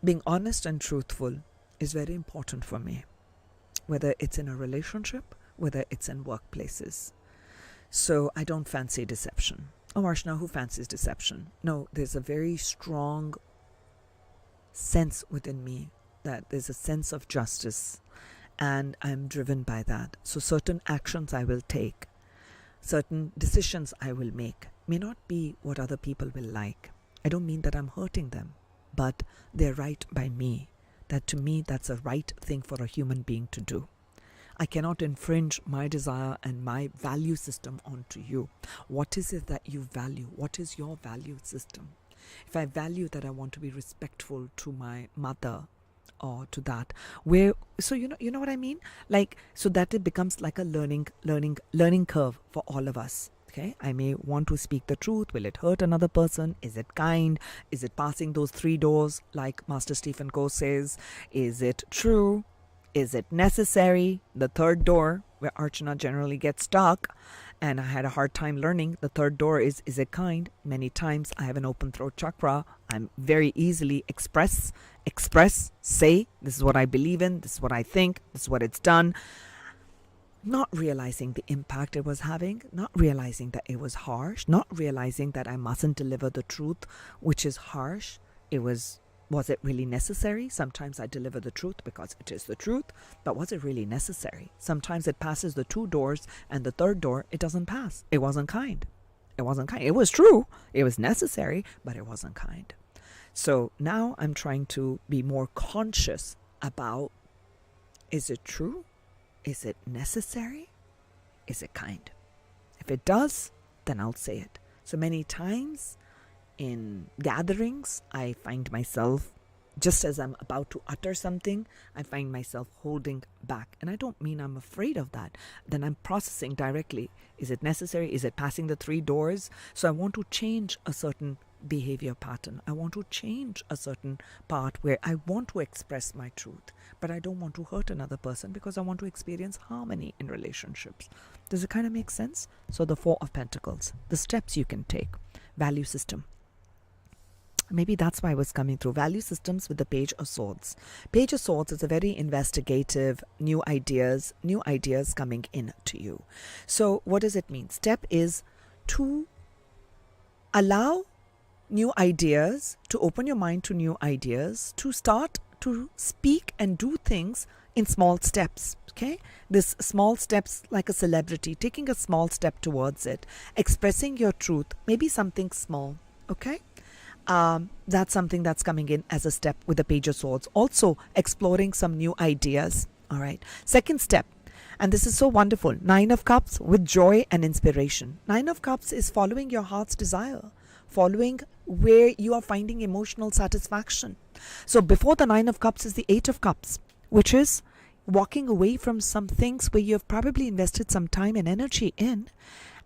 Being honest and truthful is very important for me, whether it's in a relationship, whether it's in workplaces. So I don't fancy deception. Oh, Archana, who fancies deception? No, there's a very strong sense within me that there's a sense of justice, and I'm driven by that. So certain actions I will take, certain decisions I will make may not be what other people will like. I don't mean that I'm hurting them, but they're right by me. That to me, that's a right thing for a human being to do. I cannot infringe my desire and my value system onto you. What is it that you value? What is your value system? If I value that I want to be respectful to my mother, or to that, where, so you know what I mean, like, so that it becomes like a learning curve for all of us. Okay, I may want to speak the truth. Will it hurt another person? Is it kind? Is it passing those three doors like Master Stephen Coe says? Is it true? Is it necessary? The third door, where Archana generally gets stuck, and I had a hard time learning. The third door is it kind? Many times I have an open throat chakra. I'm very easily express, say, this is what I believe in, this is what I think, this is what it's done. Not realizing the impact it was having, not realizing that it was harsh, not realizing that I mustn't deliver the truth, which is harsh. Was it really necessary? Sometimes I deliver the truth because it is the truth, but was it really necessary? Sometimes it passes the two doors, and the third door, it doesn't pass. It wasn't kind. It wasn't kind. It was true. It was necessary, but it wasn't kind. So now I'm trying to be more conscious about, is it true? Is it necessary? Is it kind? If it does, then I'll say it. So many times in gatherings, I find myself, just as I'm about to utter something, I find myself holding back. And I don't mean I'm afraid of that. Then I'm processing directly. Is it necessary? Is it passing the three doors? So I want to change a certain behavior pattern. I want to change a certain part where I want to express my truth, but I don't want to hurt another person because I want to experience harmony in relationships. Does it kind of make sense? So the Four of Pentacles, the steps you can take. Value system. Maybe that's why I was coming through. Value systems with the Page of Swords. Page of Swords is a very investigative, new ideas coming in to you. So what does it mean? Step is to allow new ideas, to open your mind to new ideas, to start to speak and do things in small steps. Okay, this small steps, like a celebrity, taking a small step towards it, expressing your truth, maybe something small. Okay, that's something that's coming in as a step with the Page of Swords. Also exploring some new ideas. All right, second step, and this is so wonderful, Nine of Cups with joy and inspiration. Nine of Cups is following your heart's desire, following where you are finding emotional satisfaction. So before the Nine of Cups is the Eight of Cups, which is walking away from some things where you have probably invested some time and energy in,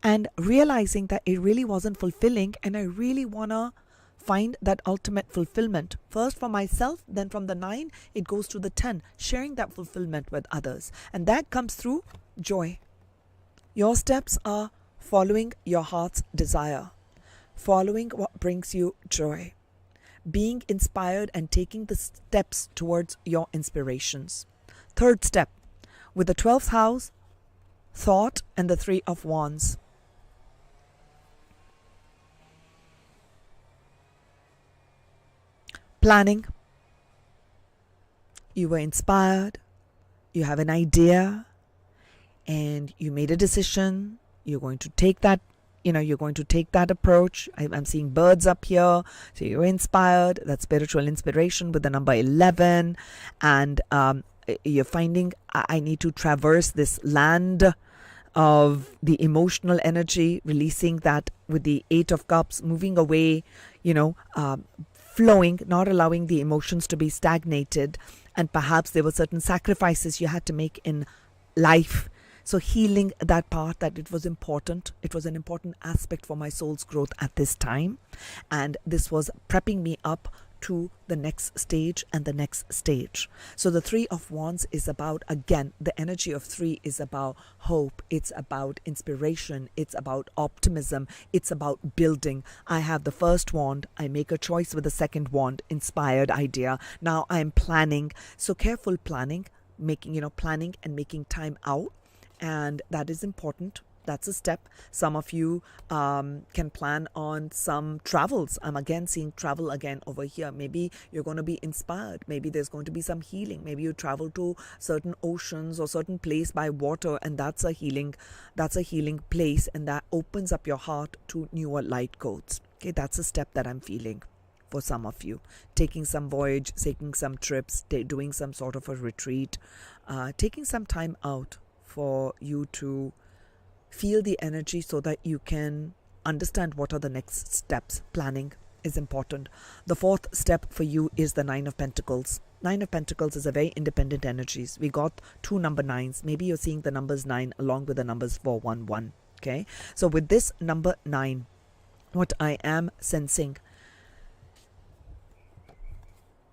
and realizing that it really wasn't fulfilling, and I really want to find that ultimate fulfillment. First for myself, then from the 9, it goes to the 10, sharing that fulfillment with others. And that comes through joy. Your steps are following your heart's desire, following what brings you joy, being inspired and taking the steps towards your inspirations. Third step, with the 12th house, thought, and the 3 of Wands. Planning. You were inspired, you have an idea, and you made a decision. You're going to take that, you're going to take that approach. I'm seeing birds up here. So you're inspired, that spiritual inspiration with the number 11. And you're finding, I need to traverse this land of the emotional energy, releasing that with the 8 of Cups, moving away, flowing, not allowing the emotions to be stagnated. And perhaps there were certain sacrifices you had to make in life. So healing that part, that it was important. It was an important aspect for my soul's growth at this time. And this was prepping me up to the next stage and the next stage. So the 3 of Wands is about, again, the energy of 3 is about hope. It's about inspiration. It's about optimism. It's about building. I have the first wand. I make a choice with the second wand, inspired idea. Now I'm planning. So careful planning, planning and making time out. And that is important. That's a step. Some of you can plan on some travels. I'm again seeing travel again over here. Maybe you're going to be inspired. Maybe there's going to be some healing. Maybe you travel to certain oceans or certain place by water, and that's a healing place, and that opens up your heart to newer light codes. Okay, that's a step that I'm feeling for some of you. Taking some voyage, taking some trips, doing some sort of a retreat, taking some time out for you to feel the energy so that you can understand what are the next steps. Planning is important. The 4th step for you is the 9 of Pentacles Nine of Pentacles is a very independent energies. We got two number nines. Maybe you're seeing the numbers 9 along with the numbers 411. Okay, so with this number 9, what I am sensing,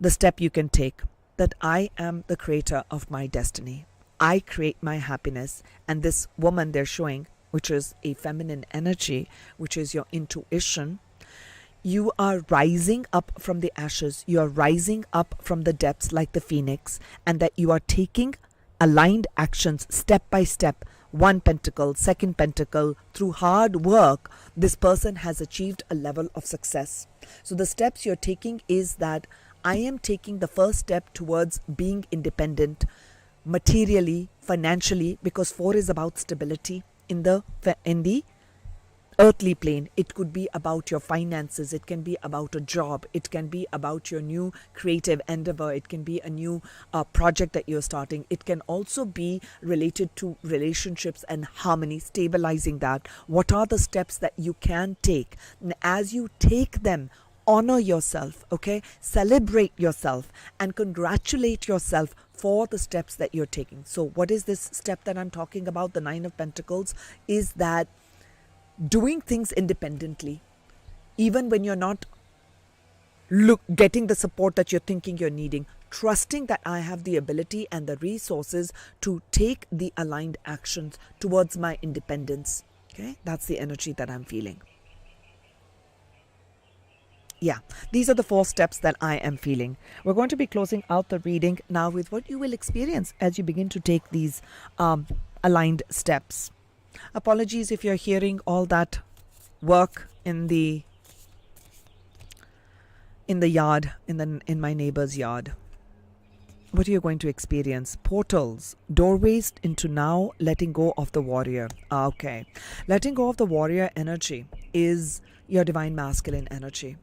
the step you can take, that I am the creator of my destiny. I create my happiness. And this woman they're showing, which is a feminine energy, which is your intuition, you are rising up from the ashes. You are rising up from the depths like the phoenix, and that you are taking aligned actions step by step. One pentacle, second pentacle, through hard work, this person has achieved a level of success. So the steps you're taking is that I am taking the first step towards being independent materially, financially, because 4 is about stability in the earthly plane. It could be about your finances, it can be about a job, it can be about your new creative endeavor, it can be a new project that you're starting, it can also be related to relationships and harmony, stabilizing that. What are the steps that you can take? And as you take them, honor yourself, okay? Celebrate yourself and congratulate yourself for the steps that you're taking. So what is this step that I'm talking about? The 9 of Pentacles is that doing things independently, even when you're not getting the support that you're thinking you're needing, trusting that I have the ability and the resources to take the aligned actions towards my independence. Okay, that's the energy that I'm feeling. Yeah, these are the 4 steps that I am feeling. We're going to be closing out the reading now with what you will experience as you begin to take these aligned steps. Apologies if you're hearing all that work in the yard, in my neighbor's yard. What are you going to experience? Portals, doorways into now letting go of the warrior. Okay, letting go of the warrior energy is your divine masculine energy.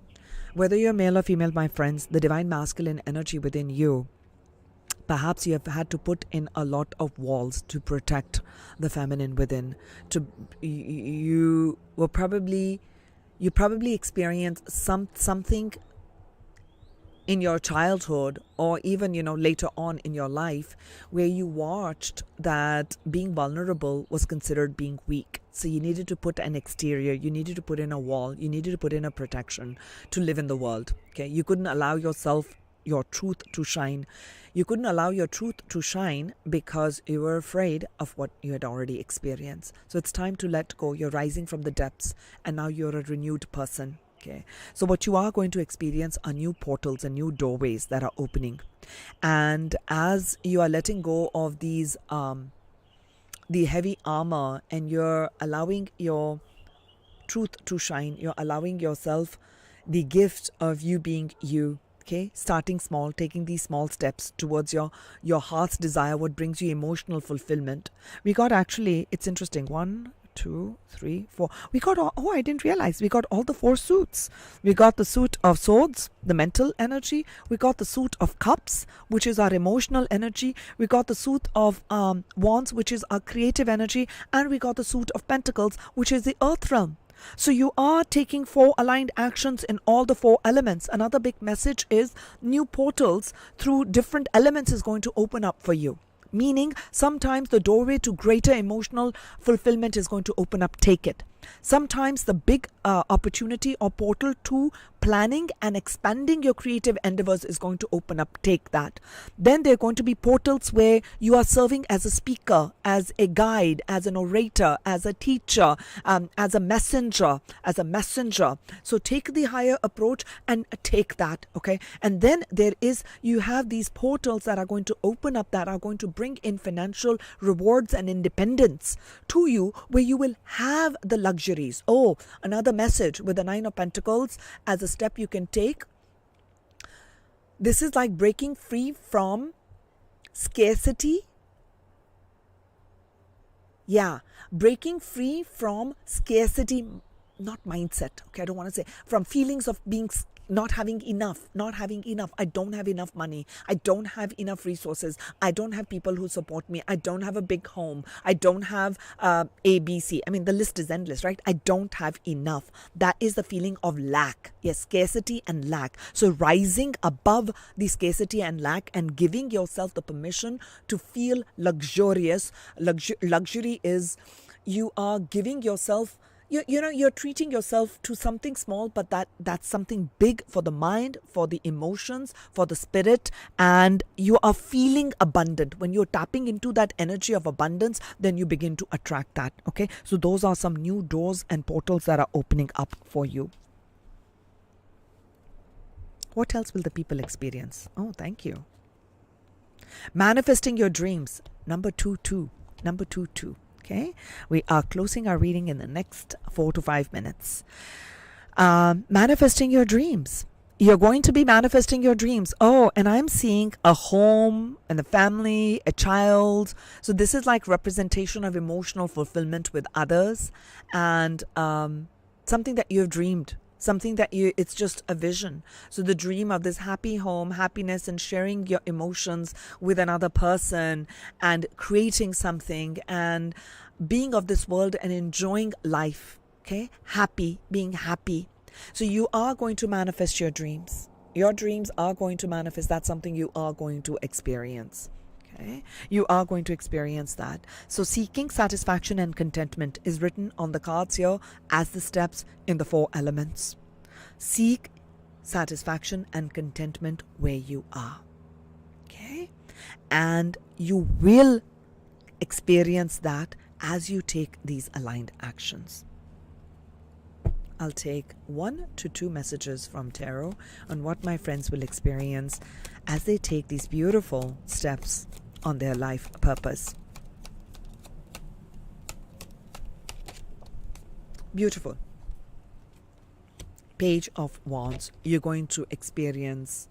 Whether you're male or female, my friends, the divine masculine energy within you, perhaps you have had to put in a lot of walls to protect the feminine within. You probably experienced something in your childhood, or even later on in your life, where you watched that being vulnerable was considered being weak. So you needed to put an exterior, you needed to put in a wall, you needed to put in a protection to live in the world. Okay, you couldn't allow your truth to shine. You couldn't allow your truth to shine because you were afraid of what you had already experienced. So it's time to let go. You're rising from the depths, and now you're a renewed person. Okay, so what you are going to experience are new portals and new doorways that are opening. And as you are letting go of these the heavy armor, and you're allowing your truth to shine, you're allowing yourself the gift of you being you. Okay, starting small, taking these small steps towards your heart's desire, what brings you emotional fulfillment. We got, actually, it's interesting, 1, 2, 3, 4. We got I didn't realize we got all the 4 suits. We got the suit of swords, the mental energy. We got the suit of cups, which is our emotional energy. We got the suit of wands, which is our creative energy. And we got the suit of pentacles, which is the earth realm. So you are taking 4 aligned actions in all the 4 elements. Another big message is new portals through different elements is going to open up for you. Meaning sometimes the doorway to greater emotional fulfillment is going to open up. Take it. Sometimes the big opportunity or portal to planning and expanding your creative endeavors is going to open up. Take that. Then there are going to be portals where you are serving as a speaker, as a guide, as an orator, as a teacher, as a messenger, So take the higher approach and take that. Okay. And then you have these portals that are going to open up, that are going to bring in financial rewards and independence to you, where you will have the luxuries. Oh, another message with the 9 of Pentacles as a step you can take. This is like breaking free from scarcity. Yeah, breaking free from scarcity, not mindset. Okay, I don't want to say from feelings of being not having enough, not having enough. I don't have enough money. I don't have enough resources. I don't have people who support me. I don't have a big home. I don't have ABC. I mean, the list is endless, right? I don't have enough. That is the feeling of lack. Yes, scarcity and lack. So rising above the scarcity and lack and giving yourself the permission to feel luxurious. Luxury is you are giving yourself, you're treating yourself to something small, but that's something big for the mind, for the emotions, for the spirit, and you are feeling abundant. When you're tapping into that energy of abundance, then you begin to attract that. Okay, so those are some new doors and portals that are opening up for you. What else will the people experience? Oh, thank you. Manifesting your dreams. Number 2-2. Number 2-2. Okay, we are closing our reading in the next 4 to 5 minutes. Manifesting your dreams. You're going to be manifesting your dreams. Oh, and I'm seeing a home and a family, a child. So this is like representation of emotional fulfillment with others, and something that you've dreamed. Something that it's just a vision. So the dream of this happy home, happiness, and sharing your emotions with another person and creating something and being of this world and enjoying life. Okay? Happy, being happy. So you are going to manifest your dreams. Your dreams are going to manifest. That's something you are going to experience. Okay? You are going to experience that. So seeking satisfaction and contentment is written on the cards here as the steps in the 4 elements. Seek satisfaction and contentment where you are. Okay? And you will experience that as you take these aligned actions. I'll take 1 to 2 messages from tarot on what my friends will experience as they take these beautiful steps on their life purpose. Beautiful. Page of Wands. You're going to experience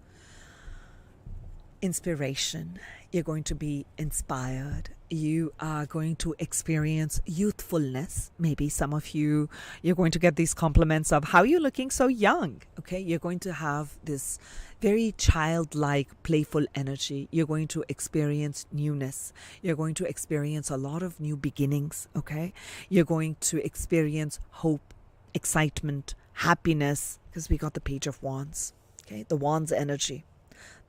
inspiration. You're going to be inspired. You are going to experience youthfulness. Maybe some of you're going to get these compliments of how you're looking so young. Okay, you're going to have this very childlike, playful energy. You're going to experience newness. You're going to experience a lot of new beginnings. Okay, you're going to experience hope, excitement, happiness, because we got the Page of Wands. Okay, the Wands energy.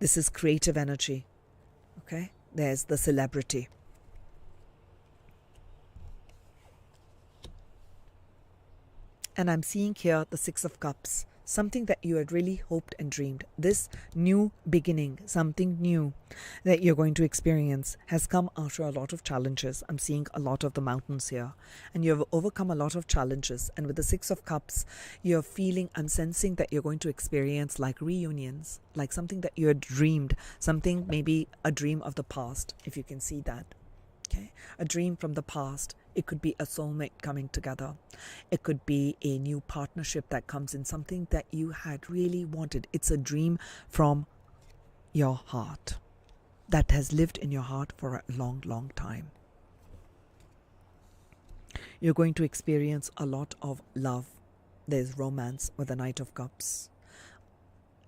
This is creative energy. Okay, there's the celebrity. And I'm seeing here the 6 of Cups, something that you had really hoped and dreamed. This new beginning, something new that you're going to experience has come after a lot of challenges. I'm seeing a lot of the mountains here, and you have overcome a lot of challenges. And with the 6 of Cups, you're feeling, I'm sensing that you're going to experience like reunions, like something that you had dreamed, something maybe a dream of the past, if you can see that. Okay, a dream from the past. It could be a soulmate coming together. It could be a new partnership that comes in, something that you had really wanted. It's a dream from your heart that has lived in your heart for a long, long time. You're going to experience a lot of love. There's romance with the Knight of Cups.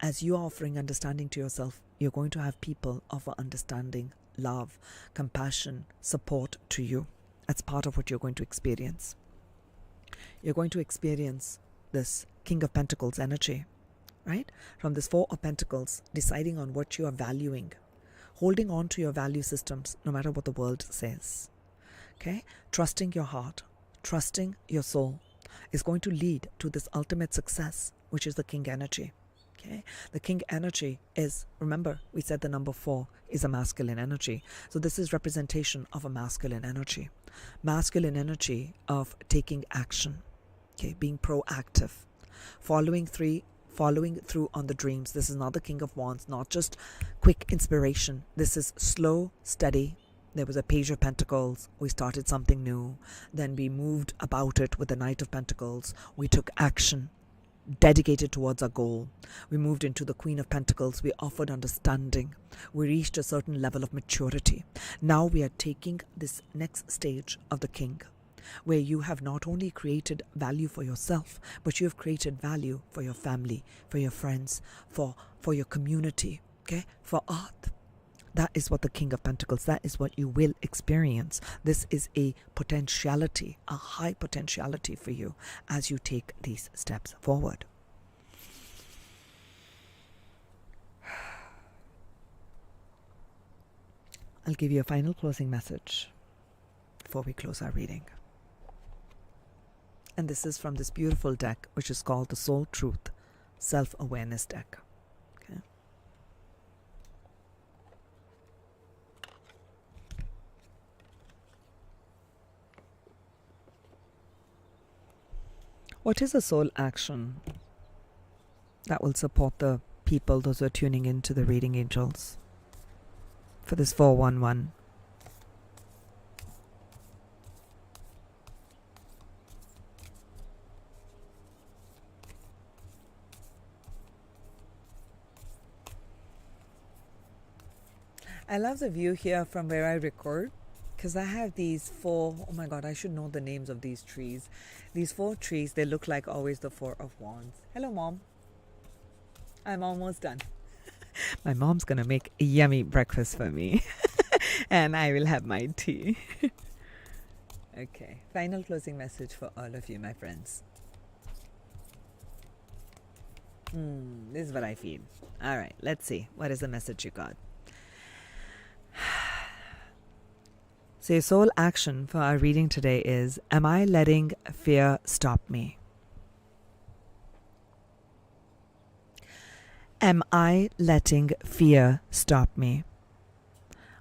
As you are offering understanding to yourself, you're going to have people offer understanding, love, compassion, support to you. That's part of what you're going to experience. You're going to experience this King of Pentacles energy, right? From this 4 of Pentacles, deciding on what you are valuing, holding on to your value systems, no matter what the world says. Okay? Trusting your heart, trusting your soul is going to lead to this ultimate success, which is the King energy. Okay, the King energy is, remember, we said the number 4 is a masculine energy. So this is representation of a masculine energy. Masculine energy of taking action, okay, being proactive, following through on the dreams. This is not the King of Wands, not just quick inspiration. This is slow, steady. There was a Page of Pentacles. We started something new. Then we moved about it with the Knight of Pentacles. We took action, dedicated towards our goal. We moved into the Queen of Pentacles. We offered understanding. We reached a certain level of maturity. Now we are taking this next stage of the King. where you have not only created value for yourself, but you have created value for your family, for your friends, for your community, okay, for art. That is what the King of Pentacles, that is what you will experience. This is a potentiality, a high potentiality for you as you take these steps forward. I'll give you a final closing message before we close our reading. And this is from this beautiful deck, which is called the Soul Truth Self-Awareness deck. Okay. What is a soul action that will support the people, those who are tuning into the reading, angels, for this 411? I love the view here from where I record, because I have these 4, oh my god, I should know the names of these trees. These 4 trees, they look like always the 4 of Wands. Hello, Mom. I'm almost done. My mom's gonna make a yummy breakfast for me. And I will have my tea. Okay, final closing message for all of you, my friends. This is what I feel. All right, let's see. What is the message you got? So your soul action for our reading today is, am I letting fear stop me? Am I letting fear stop me?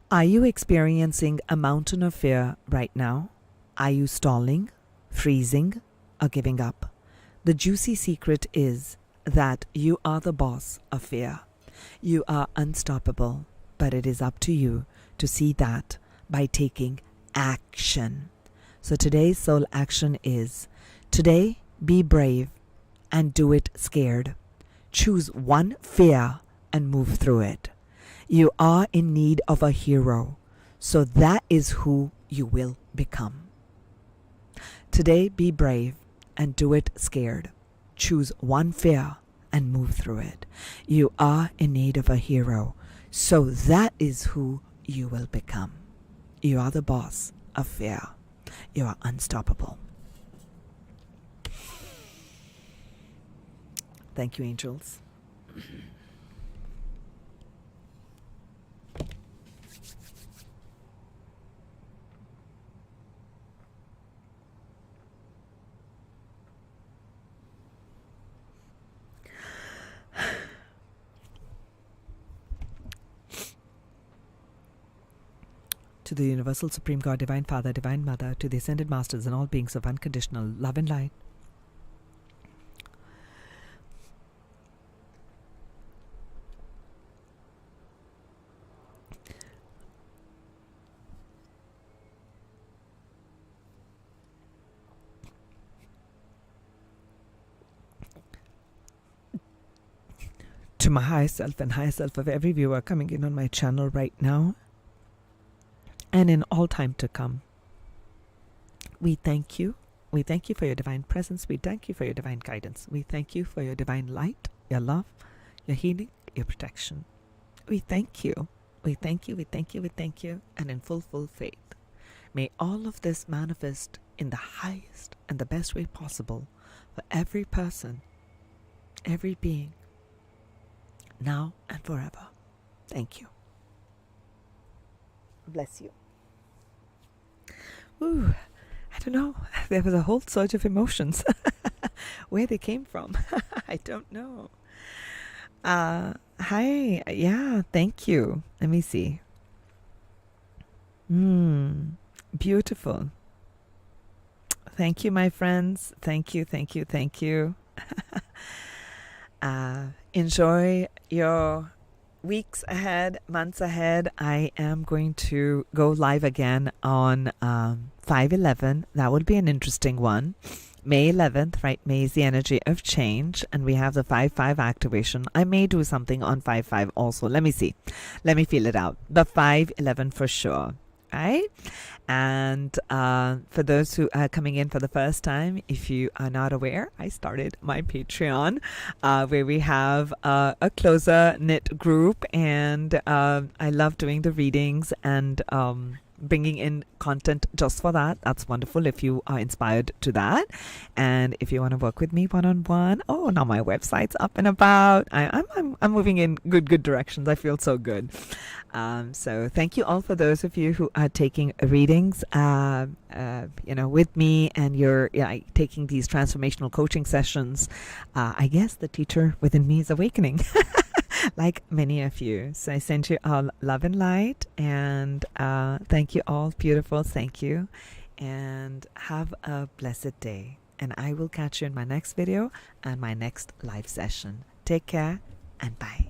Are you experiencing a mountain of fear right now? Are you stalling, freezing, or giving up? The juicy secret is that you are the boss of fear. You are unstoppable, but it is up to you to see that by taking action. So today's soul action is, today be brave and do it scared. Choose one fear and move through it. You are in need of a hero, so that is who you will become. Today be brave and do it scared. Choose one fear and move through it. You are in need of a hero, so that is who you will become. You are the boss of fear. You are unstoppable. Thank you, angels. To the Universal Supreme God, Divine Father, Divine Mother, to the Ascended Masters and all beings of unconditional love and light, to my higher self and higher self of every viewer coming in on my channel right now, and in all time to come. We thank you. We thank you for your divine presence. We thank you for your divine guidance. We thank you for your divine light, your love, your healing, your protection. We thank you. We thank you. We thank you. We thank you. And in full faith, may all of this manifest in the highest and the best way possible for every person, every being, now and forever. Thank you. Bless you. Ooh, I don't know. There was a whole surge of emotions. Where they came from, I don't know. Hi. Yeah, thank you. Let me see. Beautiful. Thank you, my friends. Thank you, thank you, thank you. Enjoy your weeks ahead, months ahead. I am going to go live again on 5/11. That will be an interesting one. May 11th, right? May is the energy of change, and we have the 5/5 activation. I may do something on 5/5 also. Let me see. Let me feel it out. The 5/11 for sure. right? And for those who are coming in for the first time, if you are not aware, I started my Patreon where we have a closer knit group, and I love doing the readings and bringing in content just for that. That's wonderful if you are inspired to that. And if you want to work with me one-on-one, oh, now my website's up and about. I'm moving in good directions. I feel so good. So thank you all for those of you who are taking readings with me, and you're taking these transformational coaching sessions. I guess the teacher within me is awakening. Like many of you. So I send you all love and light, and thank you all. Beautiful. Thank you. And have a blessed day. And I will catch you in my next video and my next live session. Take care and bye.